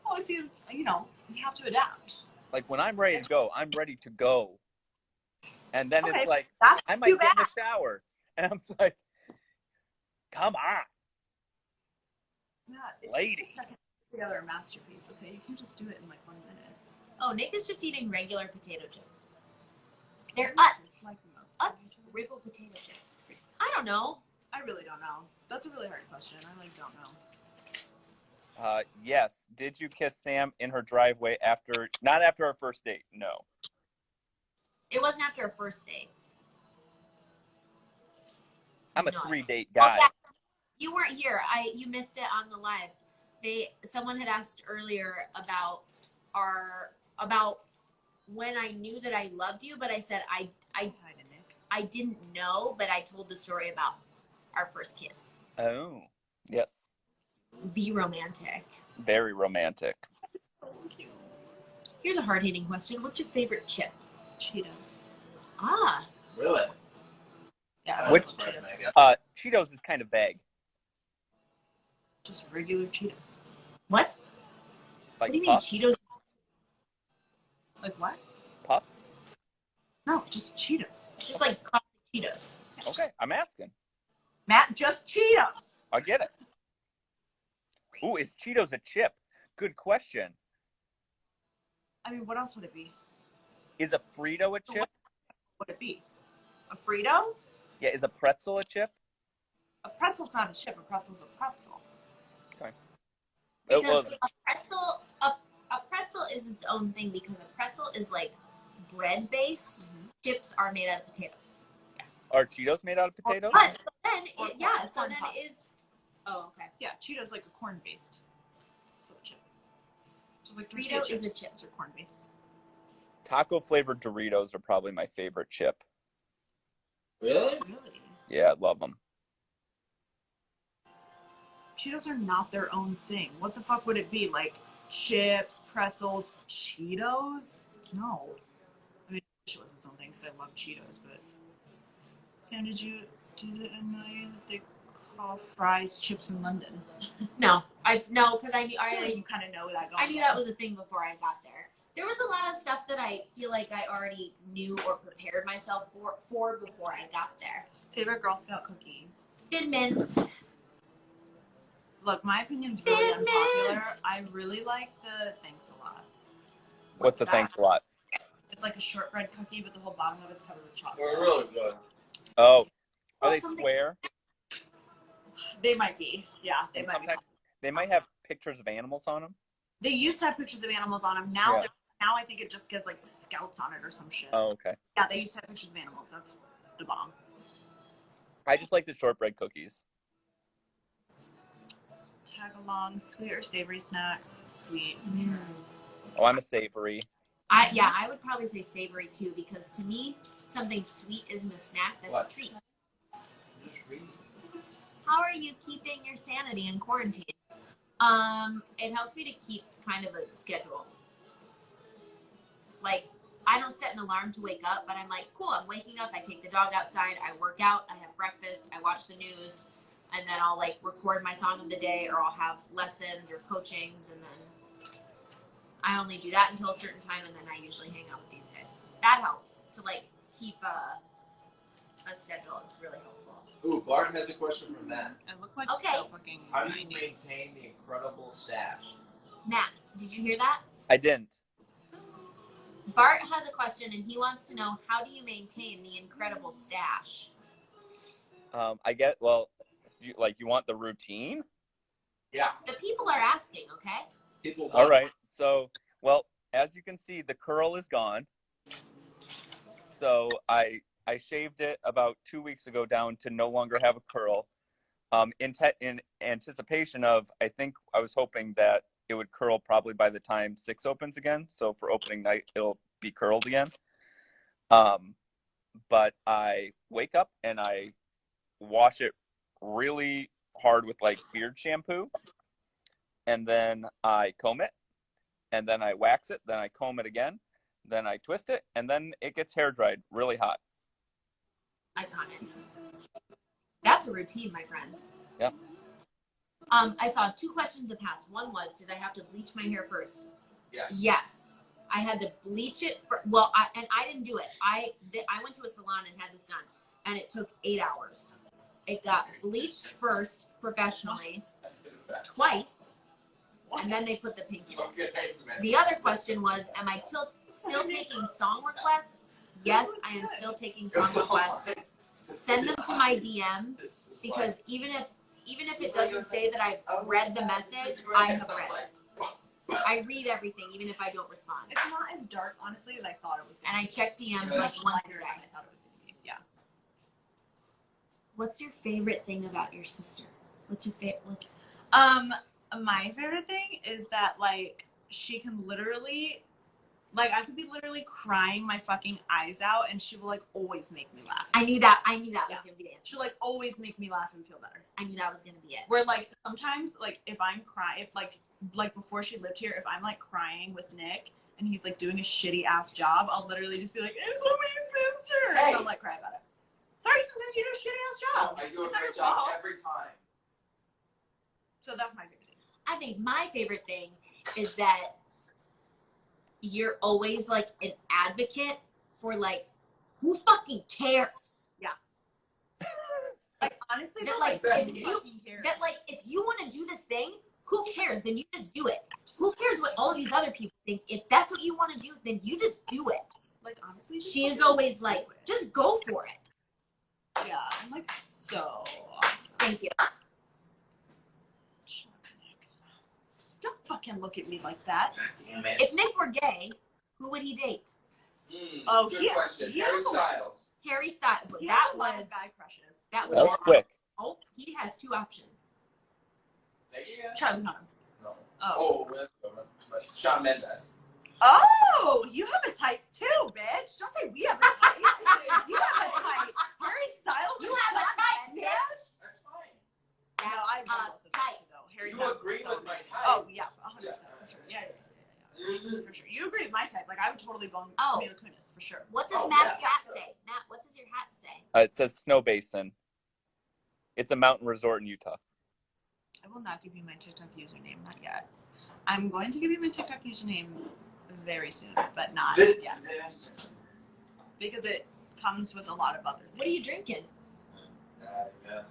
Oh, it's you know, you have to adapt. Like when I'm ready to go, I'm ready to go. And then Okay, it's like, That's I might too get in bad. the shower. And I'm just like, come on. Yeah, it Lady. takes a second to put together a masterpiece, okay? You can't just do it in like 1 minute. Oh, Nick is just eating regular potato chips. They're What do you Utz. dislike the most? Utz Ripple potato chips. I don't know. I really don't know. That's a really hard question. I really don't know. Yes. Did you kiss Sam in her driveway not after our first date? No. It wasn't after our first date. I'm a No. 3-date guy. Oh, yeah. You weren't here. You missed it on the live. Someone had asked earlier about when I knew that I loved you, but I said I didn't know, but I told the story about our first kiss. Oh, yes. Be romantic. Very romantic. Here's a hard-hitting question. What's your favorite chip? Cheetos. Ah. Really? Yeah, Which Cheetos. Cheetos is kind of vague. Just regular Cheetos. What? Like what do you mean puffs? Cheetos? Like what? Puffs? No, just Cheetos. Just like classic Cheetos. Okay, I'm asking. Matt, just Cheetos. I get it. Ooh, is Cheetos a chip? Good question. I mean, what else would it be? Is a Frito a chip? What would it be? A Frito? Yeah, is a pretzel a chip? A pretzel's not a chip. A pretzel's a pretzel. Okay. Because a pretzel is its own thing because a pretzel is like bread based. Mm-hmm. Chips are made out of potatoes. Are Cheetos made out of potatoes? But then corn then puffs. it is. Oh, okay. Yeah, Cheetos like a corn based. So chip. Just like Frito tortilla is a chips. chip. Or corn based. Taco flavored Doritos are probably my favorite chip. Really? Really? Yeah, I love them. Cheetos are not their own thing. What the fuck would it be? Like chips, pretzels, Cheetos? No. I mean, I wish it was its own thing because I love Cheetos, but Sam, did it annoy you that they call fries chips in London? No, because I You kind of know that going. I knew that was a thing before I got there. There was a lot of stuff that I feel like I already knew or prepared myself for before I got there. Favorite Girl Scout cookie? Thin Mints. Look, my opinion's really Thin unpopular. Mints. I really like the Thanks a Lot. What's the that? thanks a lot? It's like a shortbread cookie, but the whole bottom of it's covered with chocolate. They're really good. Oh, are they Something- square? They might be. Yeah, they And might be. sometimes they might have pictures of animals on them. They used to have pictures of animals on them. Now I think it just gets like scouts on it or some shit. Oh, okay. Yeah, they used to have pictures of animals. That's the bomb. I just like the shortbread cookies. Tag along, sweet or savory snacks. Sweet. Mm. Oh, I'm a savory. I would probably say savory too because to me something sweet isn't a snack, that's What? a treat. How are you keeping your sanity in quarantine? It helps me to keep kind of a schedule. Like, I don't set an alarm to wake up, but I'm like, cool, I'm waking up, I take the dog outside, I work out, I have breakfast, I watch the news, and then I'll like record my song of the day or I'll have lessons or coachings, and then I only do that until a certain time, and then I usually hang out with these guys. That helps to like keep a schedule. It's really helpful. Ooh, Barton has a question from Matt. I look like Okay. so fucking How do you 90s. maintain the incredible stash? Matt, did you hear that? I didn't. Bart has a question, and he wants to know, how do you maintain the incredible stash? You want the routine? Yeah. The people are asking, okay? People. All right. So, as you can see, the curl is gone. So I shaved it about 2 weeks ago down to no longer have a curl. In anticipation of, I think I was hoping that it would curl probably by the time 6 opens again. So for opening night, it'll be curled again. But I wake up and I wash it really hard with like beard shampoo. And then I comb it. And then I wax it. Then I comb it again. Then I twist it. And then it gets hair dried really hot. Iconic. That's a routine, my friends. Yeah. I saw 2 questions in the past. One was, did I have to bleach my hair first? Yes. Yes. I had to bleach it I didn't do it. I went to a salon and had this done. and it took 8 hours. It got bleached first professionally, twice, and then they put the pink in it. The other question was, am I still taking song requests? Yes, I am still taking song requests. Send them to my DMs, because even if it doesn't say that I've read the message, I have read it. I read everything, even if I don't respond. It's not as dark, honestly, as I thought it was. And I check DMs like once a day. I thought it was gonna be. Yeah. What's your favorite thing about your sister? What's your favorite? My favorite thing is that, like, she can literally, like, I could be literally crying my fucking eyes out, and she will, like, always make me laugh. I knew that was gonna be the answer. She'll, like, always make me laugh and feel better. I knew that was gonna be it. Where, like, sometimes, like, if I'm crying, like before she lived here, if I'm, like, crying with Nick and he's, like, doing a shitty ass job, I'll literally just be like, it's my sister, and I'll, like, cry about it. Sorry, sometimes you do a shitty ass job. I do a great job every time. So that's my favorite thing. I think my favorite thing is that you're always, like, an advocate for, like, who fucking cares? Yeah. Like, honestly, That, like, if you want to do this thing, who cares? Then you just do it. Who cares what all these other people think? If that's what you want to do, then you just do it. Like, honestly, she is always like, just go for it. Yeah, I'm, like, so awesome. Thank you. Shut up, Nick. Don't fucking look at me like that. Damn it. If Nick were gay, who would he date? Good question. Harry Styles. Harry Styles. That was guy crushes. That was quick. Oh, he has 2 options. Charlie Hunnam. No. Oh, that's good one. But Shawn Mendes. Oh, you have a type too, bitch. Don't say we have a type. You have a type. Harry Styles. You have a type, bitch. That's fine. No, I really love this type. though. Harry You Styles agree is so with my amazing. type. Oh yeah, 100% for sure. Yeah. For sure. You agree with my type. Like, I would totally bone Mila Kunis for sure. What does Matt's hat say? Matt, what does your hat say? It says Snow Basin. It's a mountain resort in Utah. I will not give you my TikTok username, not yet. I'm going to give you my TikTok username very soon, but not yet. Yes. Because it comes with a lot of other things. What are you drinking? Yes.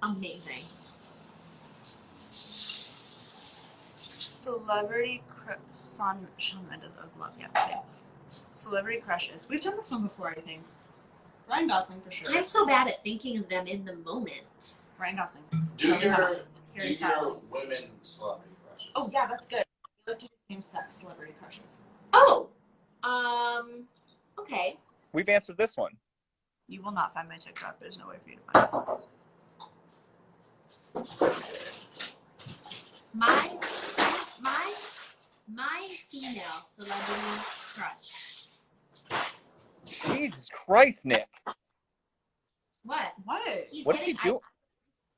Amazing. Celebrity Shawn Mendes of Love, yeah, same. Celebrity crushes. We've done this one before, I think. Ryan Gosling for sure. I'm so bad at thinking of them in the moment. Ryan Gosling. Do your women celebrity crushes. Oh yeah, that's good. We love to do same-sex celebrity crushes. Oh, okay. We've answered this one. You will not find my TikTok. There's no way for you to find it. My female celebrity crush. Jesus Christ, Nick. What? What? What is he doing?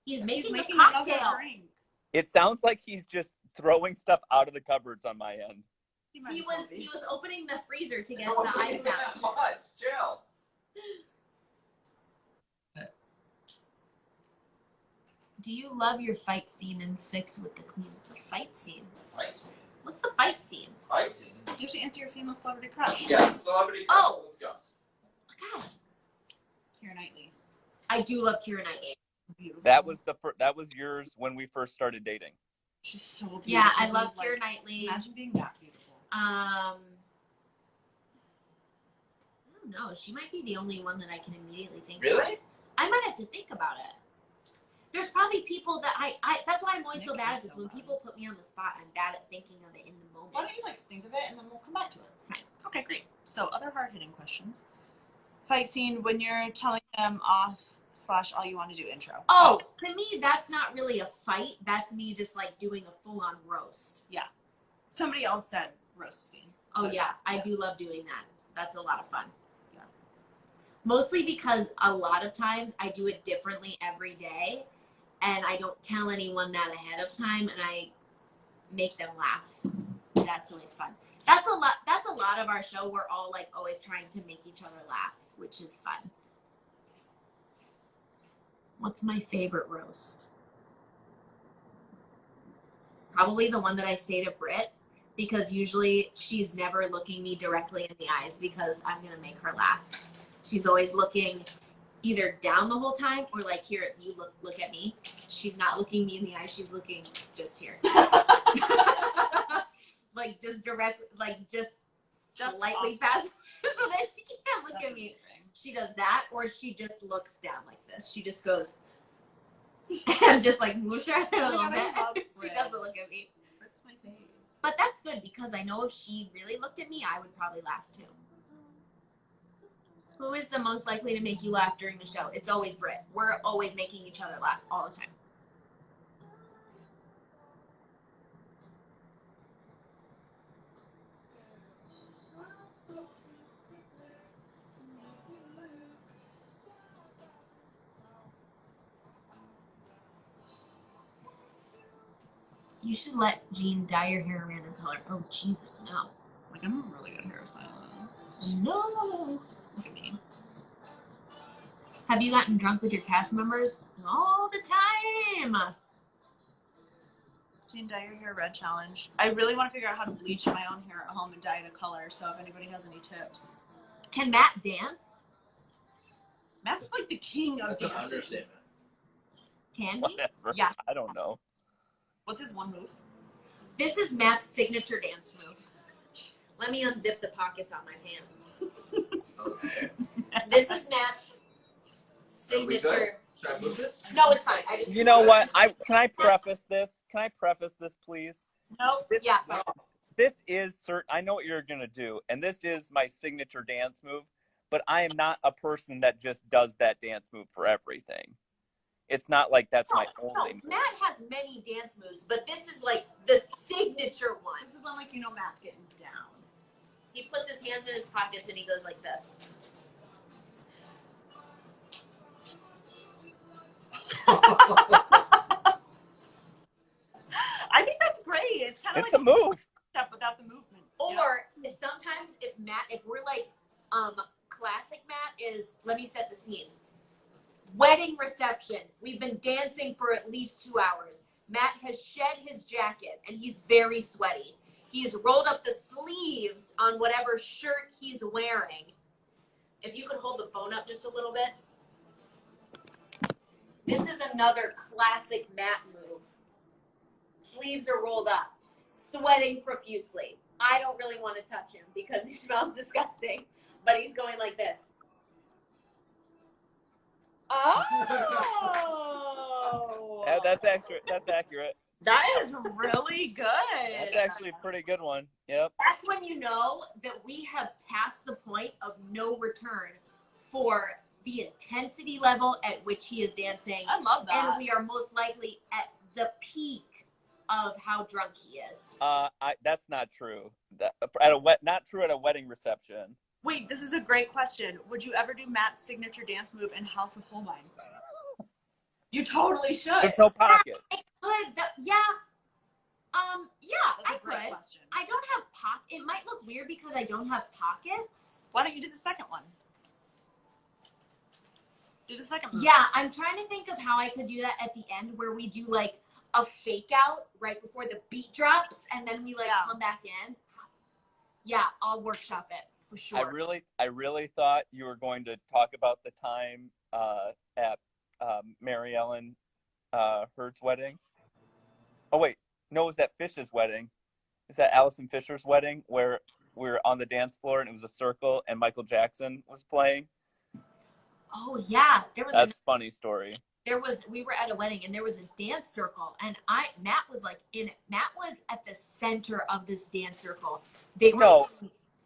He's making a another cocktail. drink. It sounds like he's just throwing stuff out of the cupboards on my end. He was opening the freezer to get the ice out. What? Jill. Do you love your fight scene in 6 with the Queens? The fight scene. Fight scene. What's the fight scene? Fight scene. You have to answer your female celebrity crush. Yeah, celebrity crush. Oh. Let's go. Gosh, Keira Knightley. I do love Keira Knightley. Beautiful. That was yours when we first started dating. She's so beautiful. Yeah, I love Keira Knightley. Imagine being that beautiful. I don't know. She might be the only one that I can immediately think of. Really? I might have to think about it. There's probably people that I that's why I'm always so bad at this. When people put me on the spot, I'm bad at thinking of it in the moment. Why don't you think of it and then we'll come back to it? Fine. Okay, great. So other hard-hitting questions. Fight scene when you're telling them off / all you want to do intro. Oh, to me, that's not really a fight. That's me just like doing a full-on roast. Yeah. Somebody else said roast scene. Oh So, yeah, I do love doing that. That's a lot of fun. Yeah. Mostly because a lot of times I do it differently every day, and I don't tell anyone that ahead of time, and I make them laugh. That's always fun. That's a lot of our show. We're all like always trying to make each other laugh, which is fun. What's my favorite roast? Probably the one that I say to Britt, because usually she's never looking me directly in the eyes because I'm going to make her laugh. She's always looking either down the whole time or like here, you look at me. She's not looking me in the eye. She's looking just here. Like just directly, like just slightly past so that she can't look at me. Amazing. She does that, or she just looks down like this. She just goes and just like moves her head a little bit. She doesn't look at me. That's my face. But that's good because I know if she really looked at me, I would probably laugh too. Who is the most likely to make you laugh during the show? It's always Britt. We're always making each other laugh all the time. You should let Jean dye your hair a random color. Oh, Jesus, no. Like, I'm a really good hairstylist. No. Look at me. Have you gotten drunk with your cast members? All the time. Jean, dye your hair red challenge. I really want to figure out how to bleach my own hair at home and dye it a color, so if anybody has any tips. Can Matt dance? Matt's like the king of That's an dancing. understatement. Can he? Whatever. Yeah. I don't know. What's his one move? This is Matt's signature dance move. Let me unzip the pockets on my pants. Okay. This is Matt's signature. Should I move this? No, it's fine. I just. You know what? Can I preface this? Can I preface this, please? Nope. Yeah. No. This is certain. I know what you're gonna do, and this is my signature dance move. But I am not a person that just does that dance move for everything. It's not like that's my only move. Matt has many dance moves, but this is like the signature one. This is when, like, you know, Matt's getting down. He puts his hands in his pockets and he goes like this. I think that's great. It's kind of It's like a move. step without the movement. Or sometimes if we're like, classic Matt is, let me set the scene. Wedding reception. We've been dancing for at least 2 hours. Matt has shed his jacket and he's very sweaty. He's rolled up the sleeves on whatever shirt he's wearing. If you could hold the phone up just a little bit. This is another classic Matt move. Sleeves are rolled up, sweating profusely. I don't really want to touch him because he smells disgusting, but he's going like this. Oh! That's accurate. That's accurate. That is really good. That's actually a pretty good one. Yep. That's when you know that we have passed the point of no return for the intensity level at which he is dancing. I love that. And we are most likely at the peak of how drunk he is. That's not true. Not true at a wedding reception. Wait, this is a great question. Would you ever do Matt's signature dance move in House of Holbein? You totally should. There's no pockets. Yeah. That's I a great could. question. I don't have It might look weird because I don't have pockets. Why don't you do the second one? Do the second move. Yeah, I'm trying to think of how I could do that at the end where we do like a fake out right before the beat drops and then we come back in. Yeah, I'll workshop it for sure. I really thought you were going to talk about the time at Mary Ellen Hurd's wedding. Oh wait, no, it was at Fish's wedding. Is that Allison Fisher's wedding where we were on the dance floor and it was a circle and Michael Jackson was playing? Oh yeah, That's a funny story. We were at a wedding and there was a dance circle and Matt was like in it. Matt was at the center of this dance circle.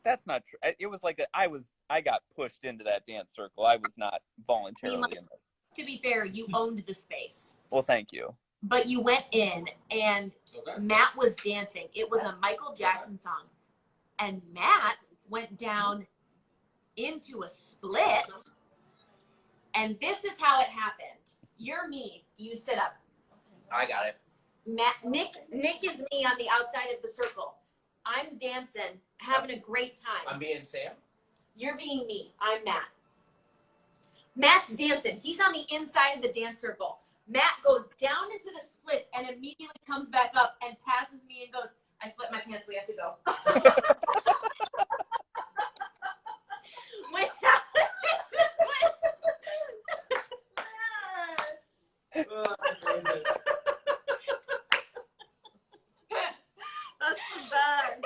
That's not true. It was like I got pushed into that dance circle. I was not voluntarily in it. To be fair, you owned the space. Well, thank you. But you went in and Matt was dancing. It was a Michael Jackson song. And Matt went down into a split. And this is how it happened. You're me. You sit up. I got it. Nick is me on the outside of the circle. I'm dancing, having a great time. I'm being Sam. You're being me. I'm Matt. Matt's dancing. He's on the inside of the dance circle. Matt goes down into the splits and immediately comes back up and passes me and goes, I split my pants, we have to go. That's the best.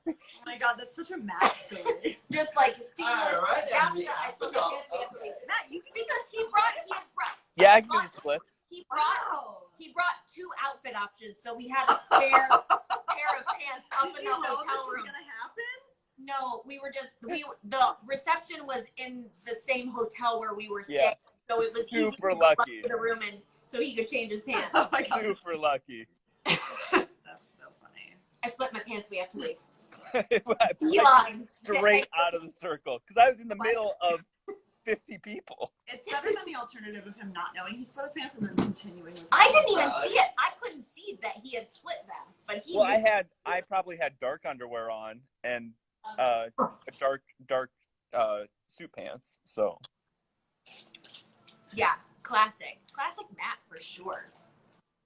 Oh my god, that's such a Matt story. Just like seamless. Right, I still can't Matt, you can because he brought. Yeah, I can do the splits. He brought 2 outfit options, so we had a spare pair of pants up in the hotel room. Gonna happen? No, the reception was in the same hotel where we were staying, so it was super easy to lucky. go to the room and so he could change his pants. Oh my god. Super lucky. That's so funny. I split my pants. We have to leave. Like, straight out of the circle because I was in the middle of 50 people. It's better than the alternative of him not knowing he split his pants and then continuing with I didn't even see it. I couldn't see that he had split them, but he. Well, I probably had dark underwear on and dark suit pants. So. Yeah, classic Matt for sure.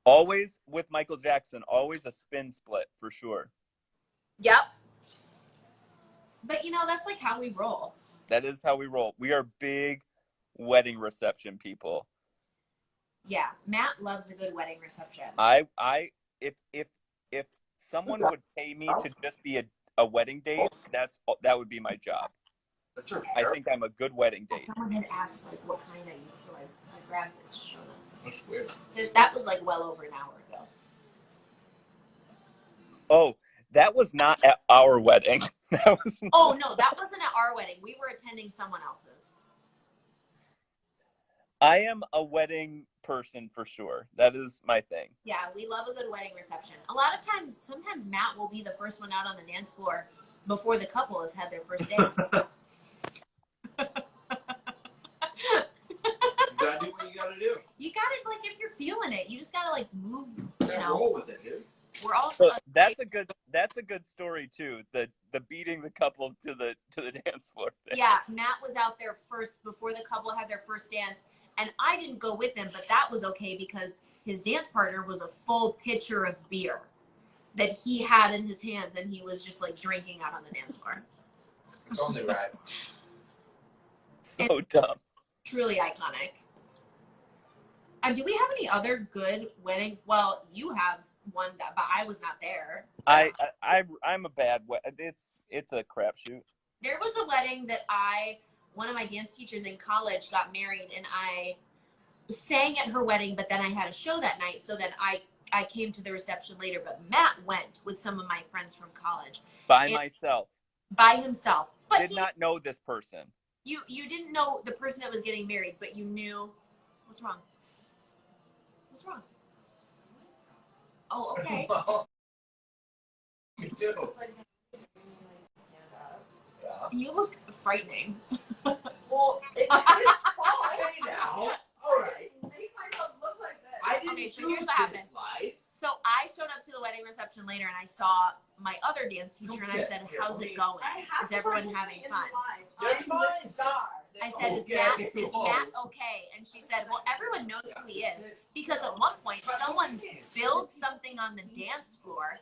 Always with Michael Jackson. Always a spin split for sure. Yep. But that's like how we roll. That is how we roll. We are big wedding reception people. Yeah, Matt loves a good wedding reception. If someone would pay me to just be a wedding date, that would be my job. I think I'm a good wedding date. Someone had asked like what kind I used, so I grabbed it to show them. That's weird. That was like well over an hour ago. Oh, that was not at our wedding. Oh no, that wasn't at our wedding. We were attending someone else's. I am a wedding person for sure. That is my thing. Yeah, we love a good wedding reception. A lot of times, sometimes Matt will be the first one out on the dance floor before the couple has had their first dance. You gotta do what you gotta do. You gotta, like, if you're feeling it, you just gotta like move. Roll with it, dude. We're also that's a good story too. The beating the couple to the dance floor thing. Yeah, Matt was out there first before the couple had their first dance, and I didn't go with him, but that was okay because his dance partner was a full pitcher of beer that he had in his hands, and he was just like drinking out on the dance floor. It's only right. So dumb. Truly iconic. Do we have any other good wedding? Well, you have one, but I was not there. I'm a bad it's a crapshoot. There was a wedding that one of my dance teachers in college got married, and I sang at her wedding, but then I had a show that night, so then I came to the reception later. But Matt went with some of my friends from college By myself. By himself. But did not know this person. You didn't know the person that was getting married, but you knew. What's wrong? What's wrong? Oh, okay. You do. Yeah. You look frightening. Well, it's his fault. Hey now. All right. Make myself look like this. I didn't Okay, so choose here's what happened. life. So I showed up to the wedding reception later, and I saw my other dance teacher, and I said, "How's it going? Is everyone having fun?" That's fine. I said, "Is Matt okay?" And she said, "Well, everyone knows who he is because at one point someone spilled something on the dance floor,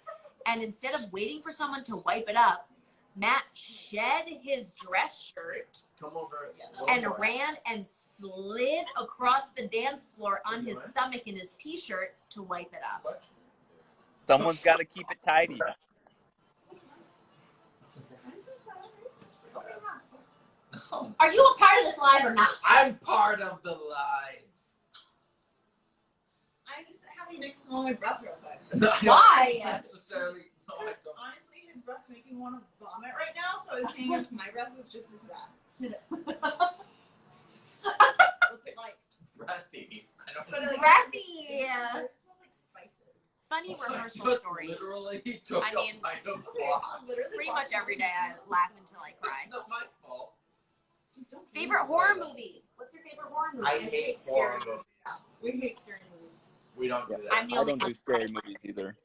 and instead of waiting for someone to wipe it up, Matt shed his dress shirt and ran and slid across the dance floor on his stomach in his t-shirt to wipe it up." Someone's got to keep it tidy. Are you a part of this live or not? I'm part of the live. I'm just having to smell my breath real quick. Why? Not necessarily. No, I don't. Honestly, his breath's making me want to vomit right now, so I was saying if my breath was just as bad. Snip it. What's it like? Breathy. I don't But know. like, Breathy. It smells like spices. Funny rehearsal Just stories. literally took I mean, a pint of water. Literally Pretty much every day I laugh until I cry. It's not my fault. Favorite horror movie? What's your favorite horror movie? I hate horror movies. We hate scary movies. We don't do that. I'm the I only don't one. do scary movies either.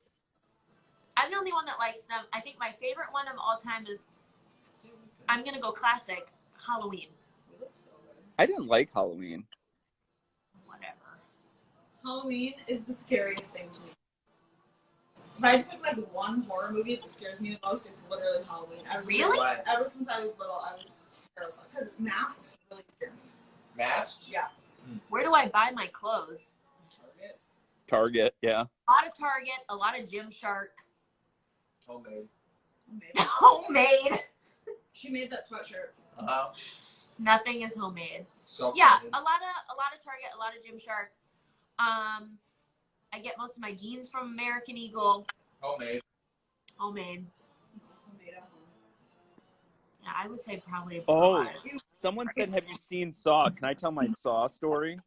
I'm the only one that likes them. I think my favorite one of all time is, I'm gonna go classic, Halloween. I didn't like Halloween. Whatever. Halloween is the scariest thing to me. If I had to pick like one horror movie that scares me the most, it's literally Halloween. Really? Ever since I was little, I was terrified because masks really scare me. Masks? Yeah. Where do I buy my clothes? Target, yeah. A lot of Target, a lot of Gymshark. Homemade. Homemade. She made that sweatshirt. Nothing is homemade. So Yeah, a lot of Target, a lot of Gymshark. I get most of my jeans from American Eagle. Homemade. Homemade. Yeah, I would say probably. Someone said, "Have you seen Saw?" Can I tell my Saw story?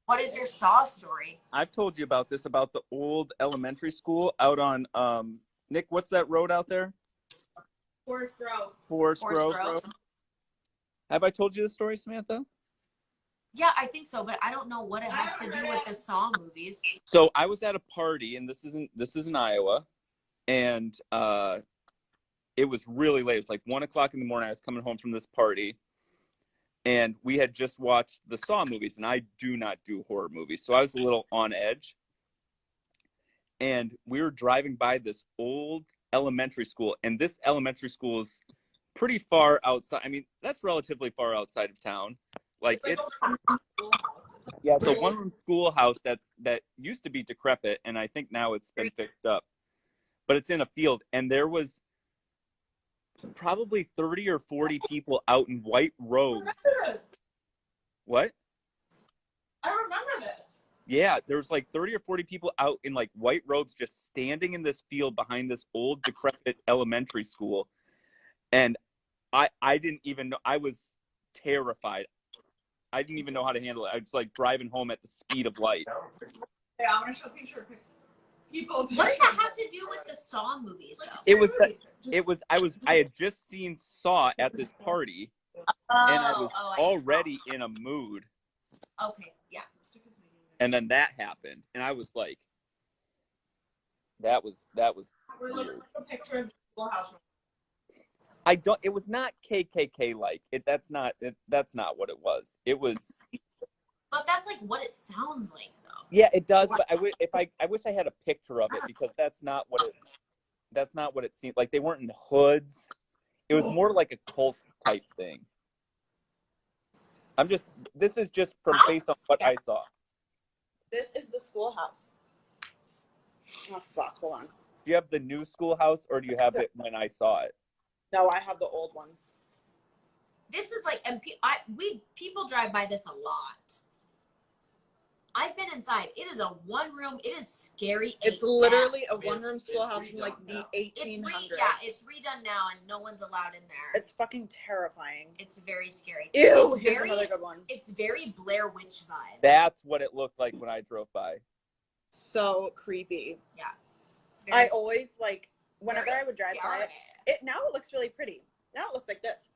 What is your Saw story? I've told you about this, about the old elementary school out on Nick. What's that road out there? Forest Grove. Forest Grove. Have I told you the story, Samantha? Yeah, I think so, but I don't know what it has to do with the Saw movies. So I was at a party, and this is in Iowa, and it was really late. It was like 1 o'clock in the morning. I was coming home from this party, and we had just watched the Saw movies, and I do not do horror movies, so I was a little on edge. And we were driving by this old elementary school, and this elementary school is pretty far outside. I mean, that's relatively far outside of town. Like it's a one-room schoolhouse that used to be decrepit, and I think now it's been fixed up. But it's in a field, and there was probably 30 or 40 people out in white robes. What? I remember this. Yeah, there was like 30 or 40 people out in like white robes just standing in this field behind this old decrepit elementary school. And I didn't even know. I was terrified. I didn't even know how to handle it. I was like driving home at the speed of light. Yeah, I'm going to show people. What does that have to do with the Saw movies, though? I had just seen Saw at this party, and I was already in a mood. Okay, yeah. And then that happened, and I was like, that was weird. A picture of the schoolhouse. It was not KKK like it. That's not what it was. It was. But that's like what it sounds like, though. Yeah, it does. But I wish I had a picture of it, because that's not what it seemed like. They weren't in hoods. It was more like a cult type thing. This is just based on what I saw. This is the schoolhouse. Oh, fuck. Hold on. Do you have the new schoolhouse, or do you have it when I saw it? No, I have the old one. This is like, and people drive by this a lot. I've been inside. It is a one-room. It is scary. It's literally a one-room schoolhouse from like the 1800s. It's redone now, and no one's allowed in there. It's fucking terrifying. It's very scary. Ew, here's another good one. It's very Blair Witch vibe. That's what it looked like when I drove by. So creepy. Yeah. I always like, whenever I would drive by it, now it looks really pretty. Now it looks like this.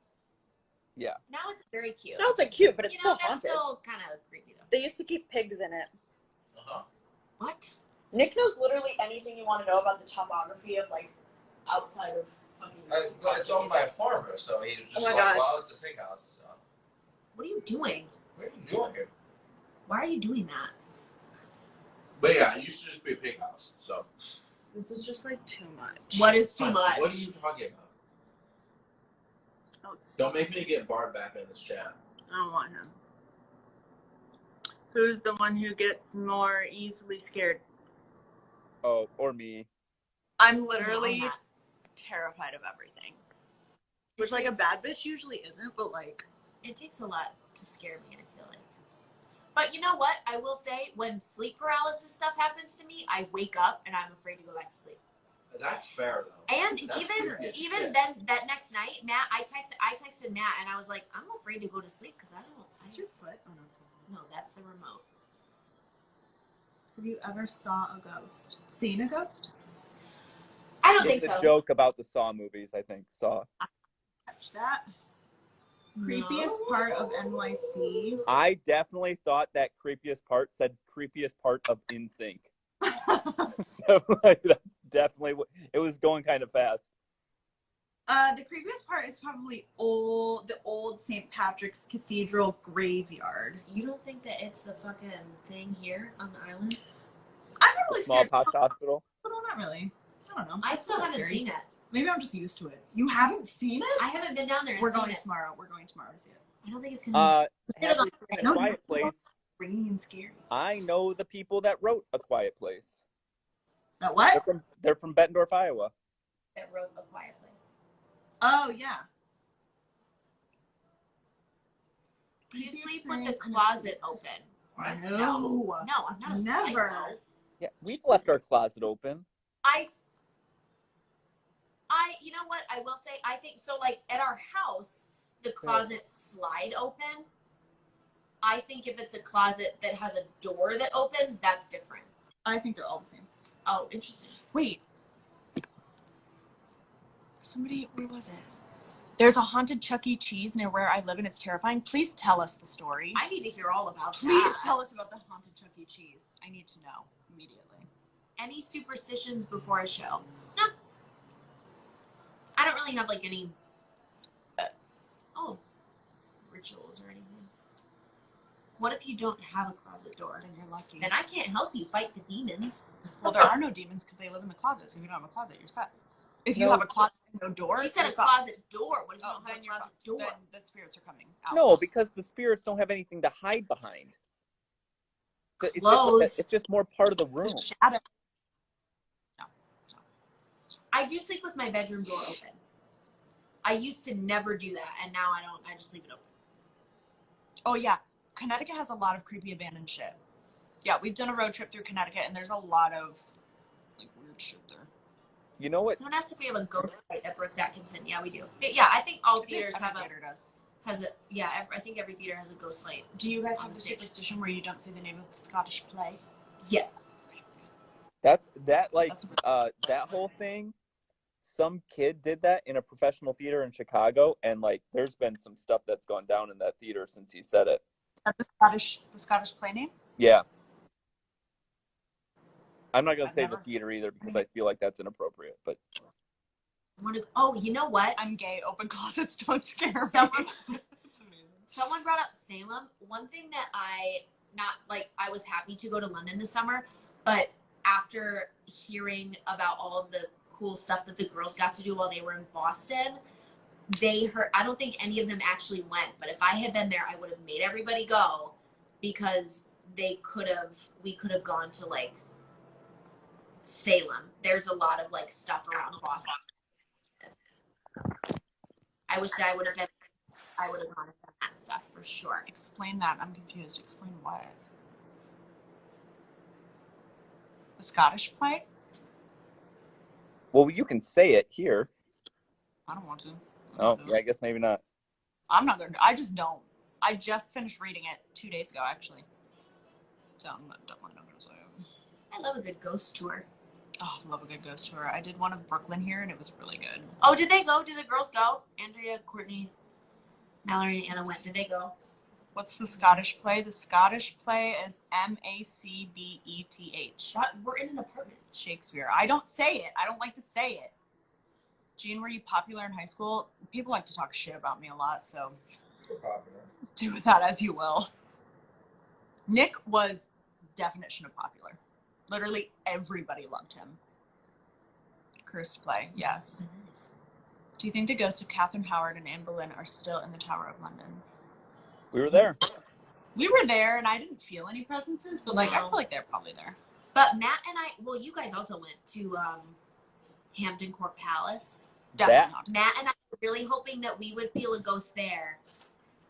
Yeah. Now it's very cute. Now it's like cute, but it's still haunted. It's still kind of creepy though. They used to keep pigs in it. What? Nick knows literally anything you want to know about the topography of like outside of fucking. Well, it's owned by a farmer, so he was just well, it's a pig house. So. What are you doing? What are you doing here? Why are you doing that? But yeah, it used to just be a pig house, so. This is just like too much. What is too much? What are you talking about? Oh, don't make me get Bart back in this chat. I don't want him. Who's the one who gets more easily scared? Oh, or me. I'm literally terrified of everything. Which, like, a bad bitch usually isn't, but, like... It takes a lot to scare me, I feel like. But you know what? I will say, when sleep paralysis stuff happens to me, I wake up and I'm afraid to go back to sleep. That's fair, though. And even then, that next night, Matt, I texted Matt, and I was like, I'm afraid to go to sleep because I don't. Is your foot? Oh no, that's the remote. Have you ever saw a ghost? Seen a ghost? I don't think it's so. a joke about the Saw movies. I think Saw. Touch that. Creepiest part of NYC. I definitely thought that creepiest part said creepiest part of NSYNC. So, like, that's definitely what it was going kind of fast. The creepiest part is probably the old St. Patrick's Cathedral graveyard. You don't think that it's the fucking thing here on the island? I'm not really scared. Smallpox hospital? No, not really. I don't know. I still haven't seen it. Maybe I'm just used to it. You haven't seen it? I haven't been down there. We're going tomorrow. We're going tomorrow to see it. I don't think it's gonna have you seen A Quiet Place? rainy and scary. I know the people that wrote A Quiet Place. That what? They're from Bettendorf, Iowa. That wrote A Quiet Place. Oh, yeah. Do you sleep with the closet open? No. No, I'm not a Never. psycho. Yeah, we've left our closet open. You know what? I will say, I think, so like at our house, the closets slide open. I think if it's a closet that has a door that opens, that's different. I think they're all the same. Oh, interesting. Wait. Where was it? There's a haunted Chuck E. Cheese near where I live, and it's terrifying. Please tell us the story. I need to hear all about that. Please tell us about the haunted Chuck E. Cheese. I need to know immediately. Any superstitions before a show? No. I don't really have like any rituals or anything. What if you don't have a closet door? Then you're lucky. Then I can't help you fight the demons. Well, there are no demons because they live in the closet. So if you don't have a closet, you're set. If you have a closet and no door, she said a closet door. What if you don't have a closet door? Then the spirits are coming out. No, because the spirits don't have anything to hide behind. It's just more part of the room. The shadow. No. I do sleep with my bedroom door open. I used to never do that, and now I don't. I just leave it open. Oh, yeah. Connecticut has a lot of creepy abandoned shit. Yeah, we've done a road trip through Connecticut, and there's a lot of like weird shit there. You know what? Someone asked if we have a ghost fight at Brooke Atkinson. Yeah, we do. Yeah, I think all theaters have I think every theater has a ghost light. Do you guys have a superstition where you don't say the name of the Scottish play? Yes. That whole thing. Some kid did that in a professional theater in Chicago, and like, there's been some stuff that's gone down in that theater since he said it. Is that the Scottish play name? Yeah. I'm not gonna say the theater either because I feel like that's inappropriate. But oh, you know what? I'm gay. Open closets don't scare me. Someone brought up Salem. One thing that I was happy to go to London this summer, but after hearing about all of the cool stuff that the girls got to do while they were in Boston, I don't think any of them actually went, but if I had been there, I would have made everybody go because we could have gone to like Salem. There's a lot of like stuff around Boston. I wish I would have gone and done that stuff for sure. Explain that. I'm confused. Explain what? The Scottish play? Well, you can say it here. I don't want to. Yeah, I guess maybe not. I'm not there. I just don't. I just finished reading it 2 days ago, actually. So I'm definitely not going to say it. I love a good ghost tour. Oh, I love a good ghost tour. I did one of Brooklyn here, and it was really good. Oh, did they go? Did the girls go? Andrea, Courtney, Mallory, and Anna went. Did they go? What's the Scottish play? The Scottish play is Macbeth. We're in an apartment. Shakespeare. I don't say it. I don't like to say it. Jean, were you popular in high school? People like to talk shit about me a lot, so do with that as you will. Nick was definition of popular. Literally everybody loved him. Cursed play, yes. Nice. Do you think the ghosts of Catherine Howard and Anne Boleyn are still in the Tower of London? We were there. We were there, and I didn't feel any presences, but like I feel like they're probably there. But Matt and you guys also went to Hampton Court Palace. Definitely not. Matt and I were really hoping that we would feel a ghost there,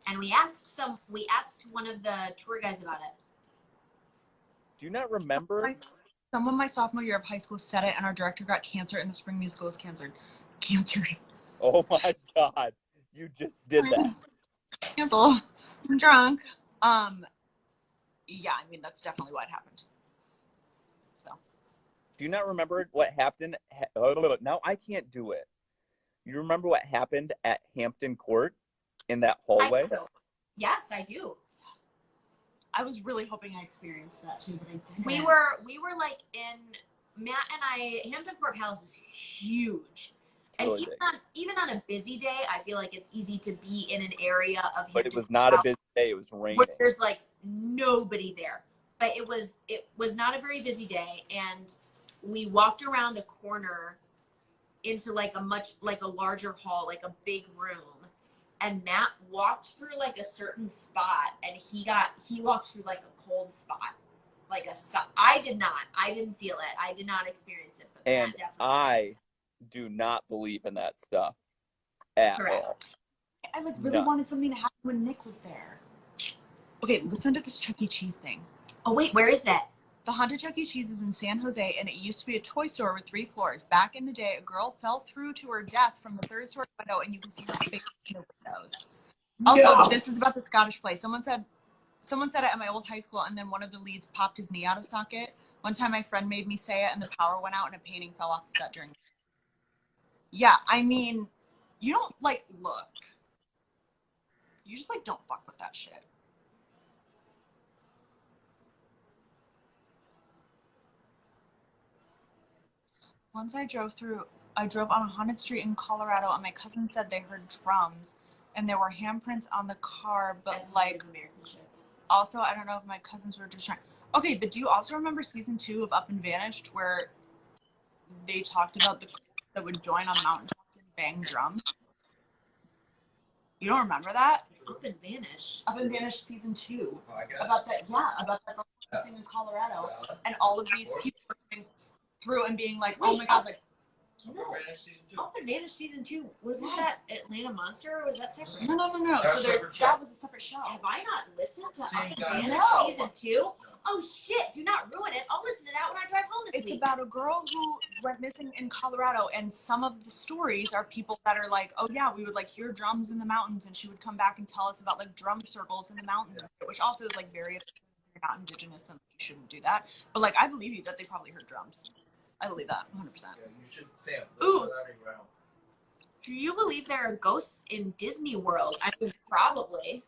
and we asked one of the tour guys about it. Do you not remember? Someone my sophomore year of high school said it, and our director got cancer, and the spring musical was canceled. Oh my God! You just did that. Cancel. I'm drunk. Yeah, I mean that's definitely what happened. So. Do you not remember what happened? Now I can't do it. You remember what happened at Hampton Court in that hallway? Yes, I do. I was really hoping I experienced that too, but I didn't. We were like Matt and I. Hampton Court Palace is huge, and really even on a busy day, I feel like it's easy to be in an area of Hampton. But it was not a busy day. It was raining. Where there's like nobody there, but it was not a very busy day, and we walked around a corner into like a larger hall, like a big room, and Matt walked through like a certain spot, and he walked through like a cold spot, like I didn't feel it. I did not experience it. But And Matt definitely I do not believe in that stuff at all. I like really wanted something to happen when Nick was there. Okay, listen to this Chuck E. Cheese thing. Oh wait, where is that? The haunted Chuck E. Cheese is in San Jose, and it used to be a toy store with 3 floors. Back in the day, a girl fell through to her death from the 3rd story window, and you can see her face in the windows. Also, this is about the Scottish play. Someone said it at my old high school, and then one of the leads popped his knee out of socket. One time, my friend made me say it, and the power went out, and a painting fell off the set during. Yeah, I mean, you don't like look. You just like don't fuck with that shit. Once I drove on a haunted street in Colorado, and my cousin said they heard drums, and there were handprints on the car, but that's like American shit. Also, I don't know if my cousins were just trying. Okay, but do you also remember season 2 of Up and Vanished, where they talked about the that would join on mountaintops and bang drums? You don't remember that? Up and Vanished. Up and Vanished season 2. About that girl dancing in Colorado, and all of these people were coming through and being like, "Oh my god!" Like, Up and Vanished season 2 wasn't that Atlanta Monster, or was that separate? No. So that was a separate show. Have I not listened to Up and Vanished season 2? Oh shit! Do not ruin it. I'll listen to that when I drive home this week. It's about a girl who went missing in Colorado, and some of the stories are people that are like, "Oh yeah, we would like hear drums in the mountains," and she would come back and tell us about like drum circles in the mountains, which also is like very. If you're not indigenous, then you shouldn't do that. But like, I believe you that they probably heard drums. I believe that 100%. Yeah, you should say it. Ooh. Do you believe there are ghosts in Disney World? I mean, probably.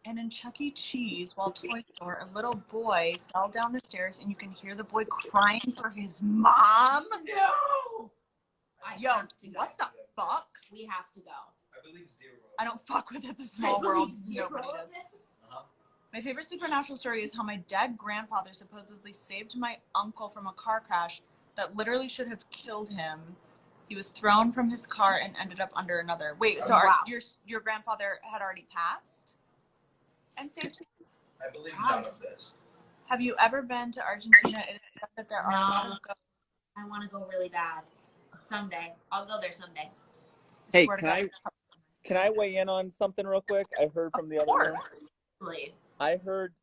And in Chuck E. Cheese, while Toy Store, a little boy fell down the stairs, and you can hear the boy crying for his mom. No! Yo, what the fuck? We have to go. I believe 0. I don't fuck with it. It's a small world. Nobody does. My favorite supernatural story is how my dead grandfather supposedly saved my uncle from a car crash that literally should have killed him. He was thrown from his car and ended up under another. Wait, so your grandfather had already passed? And saved him? I believe none of this. Have you ever been to Argentina? It is said that there are a lot of ghosts. I want to go really bad. Someday. I'll go there someday. Hey, can I weigh in on something real quick? I heard from the other room. Really? I heard,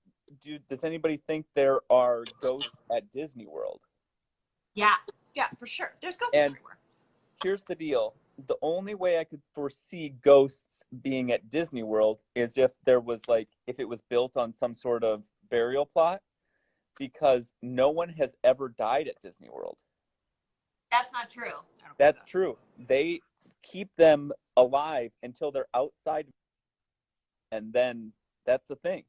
does anybody think there are ghosts at Disney World? Yeah. Yeah, for sure. There's ghosts and everywhere. Here's the deal. The only way I could foresee ghosts being at Disney World is if there was if it was built on some sort of burial plot, because no one has ever died at Disney World. That's not true. That's true. They keep them alive until they're outside, and then that's the thing.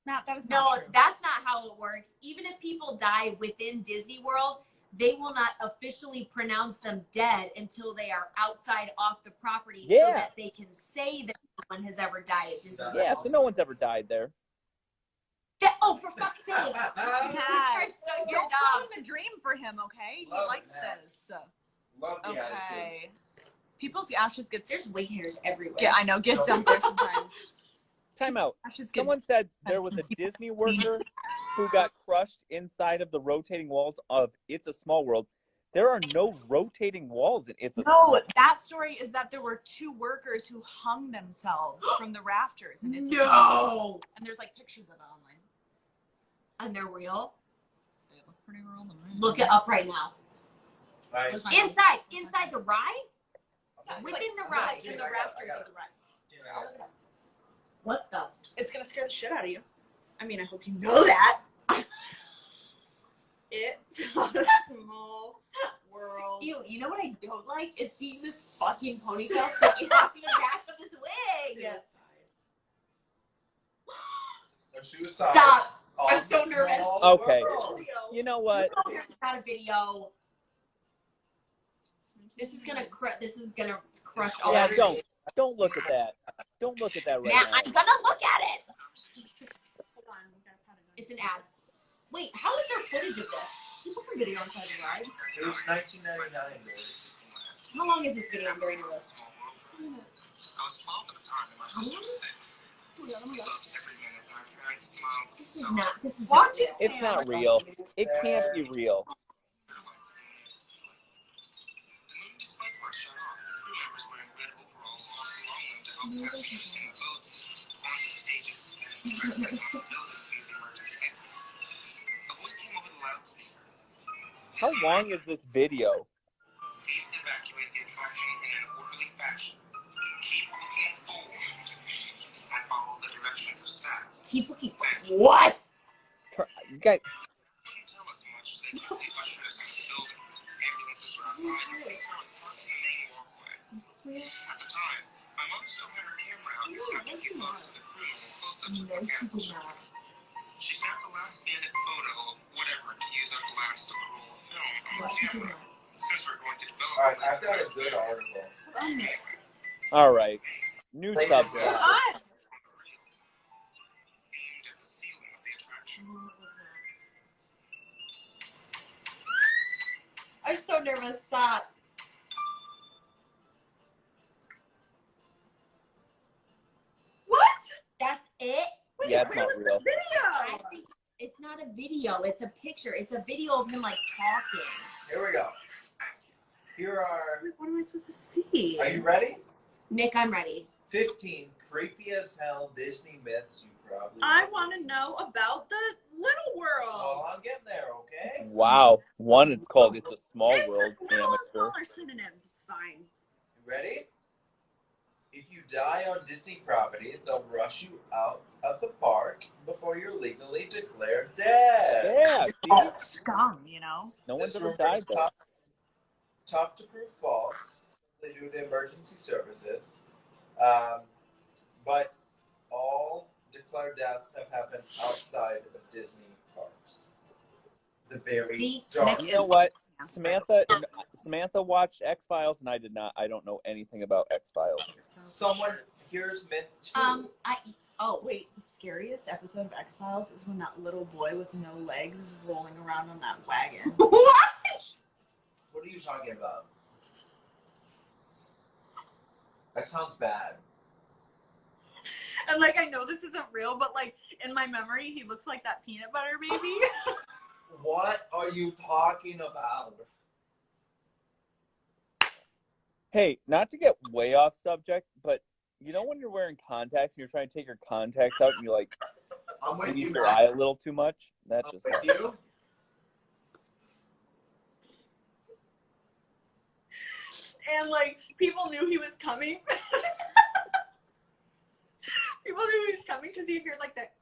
Matt, that is not true. That's not how it works. Even if people die within Disney World, they will not officially pronounce them dead until they are outside off the property, so that they can say that no one has ever died at Disney World. Yeah, so no one's ever died there. For fuck's sake. You're ruining the dream for him, okay? He likes this. Love the attitude. Okay. People's ashes get... There's wing hairs everywhere. Yeah, I know. Get dumped there sometimes. Time out. Someone said there was a Disney worker who got crushed inside of the rotating walls of It's a Small World. There are no rotating walls in It's a Small World. No, that story is that there were 2 workers who hung themselves from the rafters. And it's no! And there's pictures of it online. And they're real? They look pretty real to me. Look it up right now. Right. Inside the ride? Yeah, within the ride. In the rafters of the ride. What the? It's gonna scare the shit out of you. I mean, I hope you know that. It's a small world. You know what I don't like is seeing this fucking ponytail sticking off the back of this wig. Suicide. Stop! I'm so nervous. Okay. You know what? It's not a video. This is gonna crush all. Yeah, don't look at that. Don't look at that right now. I'm gonna look at it. Hold on, we gotta pat it. It's an ad. Wait, how is there footage of this? People for video inside the ride. It was 1999. How long is this video I'm going to list? I was 12 at the time, and my sister was 6. We loved every minute. My parents smiled. This is Watch it, It's Sam. not real. It can't be real. The moon display part shut off. Crew members wearing red overalls walked along them to help passengers in the boats onto the stages and direct them on the building via the emergency exits. A voice came over the loudspeaker. How long is this video? Please evacuate the attraction in an orderly fashion. Keep looking forward and follow the directions of staff. Keep looking. What? You guys, Couldn't tell us much. They took the ushers into the building. Ambulances were outside. The police car was parked in the main walkway. At the time, my mother still had her camera out and snapped a few photos of the crew and close-ups of the mechanical shop. She snapped the last-minute photo of whatever to use up the last of the roll of film on the camera. Since we're going to develop. All right, I've got a good article. all right. New subject. Aimed at the ceiling of the attraction. I'm so nervous. Stop. What? That's it? Wait, Yeah, it's where not was real. this I video? think it's not a video. It's a picture. It's a video of him like talking. Here we go. Here are. What am I supposed to see? Are you ready? Nick, I'm ready. 15 creepy as hell Disney myths you probably. I want to know about the Little World. Oh, I'm getting there, okay? Wow. One, it's called It's a Small It's World, little and amateur. smaller synonyms. It's fine. You ready? If you die on Disney property, they'll rush you out of the park before you're legally declared dead. Yeah, see? Scum, you know? No one's This ever rumor died is there. tough to prove false, due to emergency services. But all declared deaths have happened outside of Disney parks. The very See? dark. You know what? Samantha watched X-Files, and I did not. I don't know anything about X-Files. Someone, here's myth 2. Wait, the scariest episode of X-Files is when that little boy with no legs is rolling around on that wagon. What? What are you talking about? That sounds bad. And like, I know this isn't real, but like, in my memory, he looks like that peanut butter baby. What are you talking about? Hey, not to get way off subject, but you know when you're wearing contacts and you're trying to take your contacts out and you like I'm with squeeze you, your Matt. eye a little too much? That I'm just with happened. you. And like, people knew he was coming. People knew he was coming because you hear like that,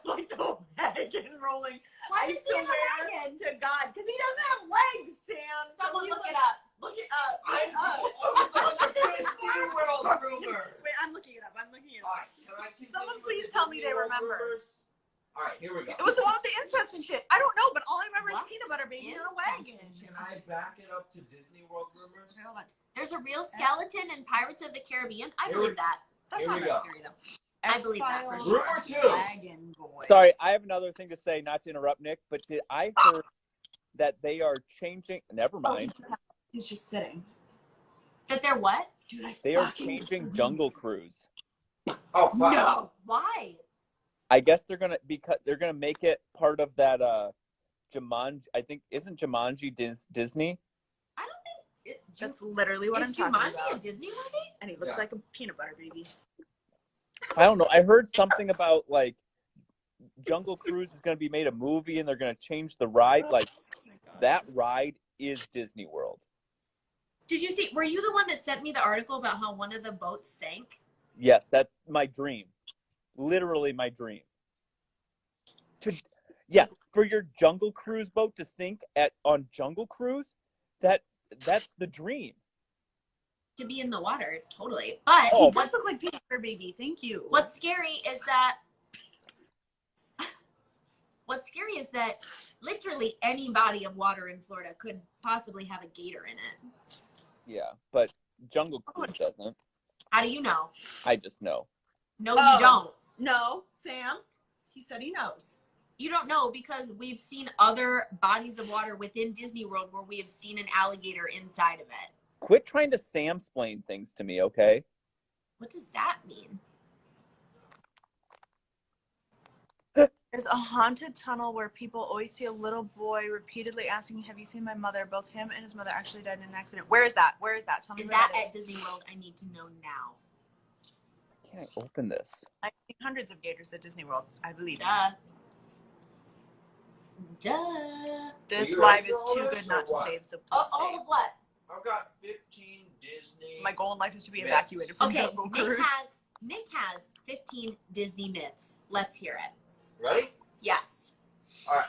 like the wagon rolling. Why I is he in the swear wagon? to God, because he doesn't have legs, Sam. Someone he's look like, it up. Look it up. I'm Look it up. Disney World rumor. Wait, I'm looking it up. I'm looking it All up. right, can I continue Someone with please the tell me Disney they World remember. rumors? All right, here we go. It was the one with the incest and shit. I don't know, but all I remember What? is peanut butter baby in a Incest wagon. Can I back it up to Disney World rumors? Okay, hold on. There's a real skeleton in Pirates of the Caribbean. I Here believe that. That's Here not we that go. scary though. I believe that for X-Files, sure. Rumor 2. Wagon boy. Sorry, I have another thing to say, not to interrupt Nick, but did I heard that they are changing? Never mind. He's just sitting. That they're what? Dude, I They are fucking changing Jungle Cruise. Oh, fuck. No. Why? I guess they're gonna make it part of that Jumanji. I think isn't Jumanji Disney? I don't think That's literally what is I'm talking Jumanji about. a Disney movie? And he looks Yeah. like a peanut butter baby. I don't know. I heard something about like Jungle Cruise is gonna be made a movie and they're gonna change the ride. Like that ride is Disney World. Did you see? Were you the one that sent me the article about how one of the boats sank? Yes, that's my dream. Literally my dream. For your Jungle Cruise boat to sink on Jungle Cruise, that's the dream. To be in the water, totally. But Oh. He does look like peanut butter baby. Thank you. what's scary is that literally any body of water in Florida could possibly have a gator in it. Yeah, but Jungle Cruise doesn't. How do you know? I just know. No, Oh. you don't. No, Sam. He said he knows. You don't know because we've seen other bodies of water within Disney World where we have seen an alligator inside of it. Quit trying to Sam-splain things to me, okay? What does that mean? There's a haunted tunnel where people always see a little boy repeatedly asking, "Have you seen my mother?" Both him and his mother actually died in an accident. Where is that? Where is that? Tell me Is where that that at Disney World? I need to know now. Can I open this? I've seen hundreds of gators at Disney World. I believe. Duh. This live is too good not to save, so please All save. of what? I've got 15 Disney. My goal in life is to be evacuated from Jungle Cruise. Nick has 15 Disney myths. Let's hear it. Ready? Yes. All right.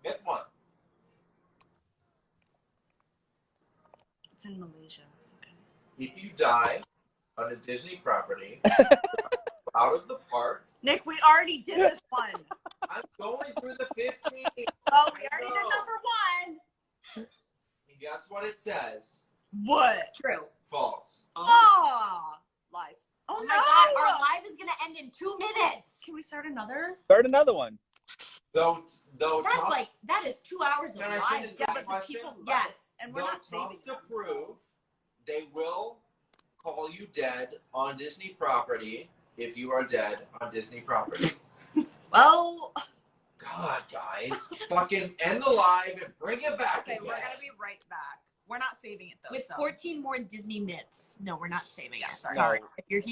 Myth 1. It's in Malaysia. Okay. If you die on a Disney property, out of the park. Nick, we already did this one. I'm going through the 15. Oh, we already did number 1. And guess what it says? What? True. False. Oh, lies. Oh my God, our live is gonna end in 2 minutes. Can we start another? Start another one. Though that is 2 hours of Can I live. finish Yeah, this but the question? people love Yes. it, and we're not Though saving tough them. to prove, they will call you dead on Disney property if you are dead on Disney property. Well, God, guys, fucking end the live and bring it back. okay, again. we're gonna be right back. We're not saving it though. With 14 more Disney myths. No, we're not saving it. Sorry. Sorry. If you're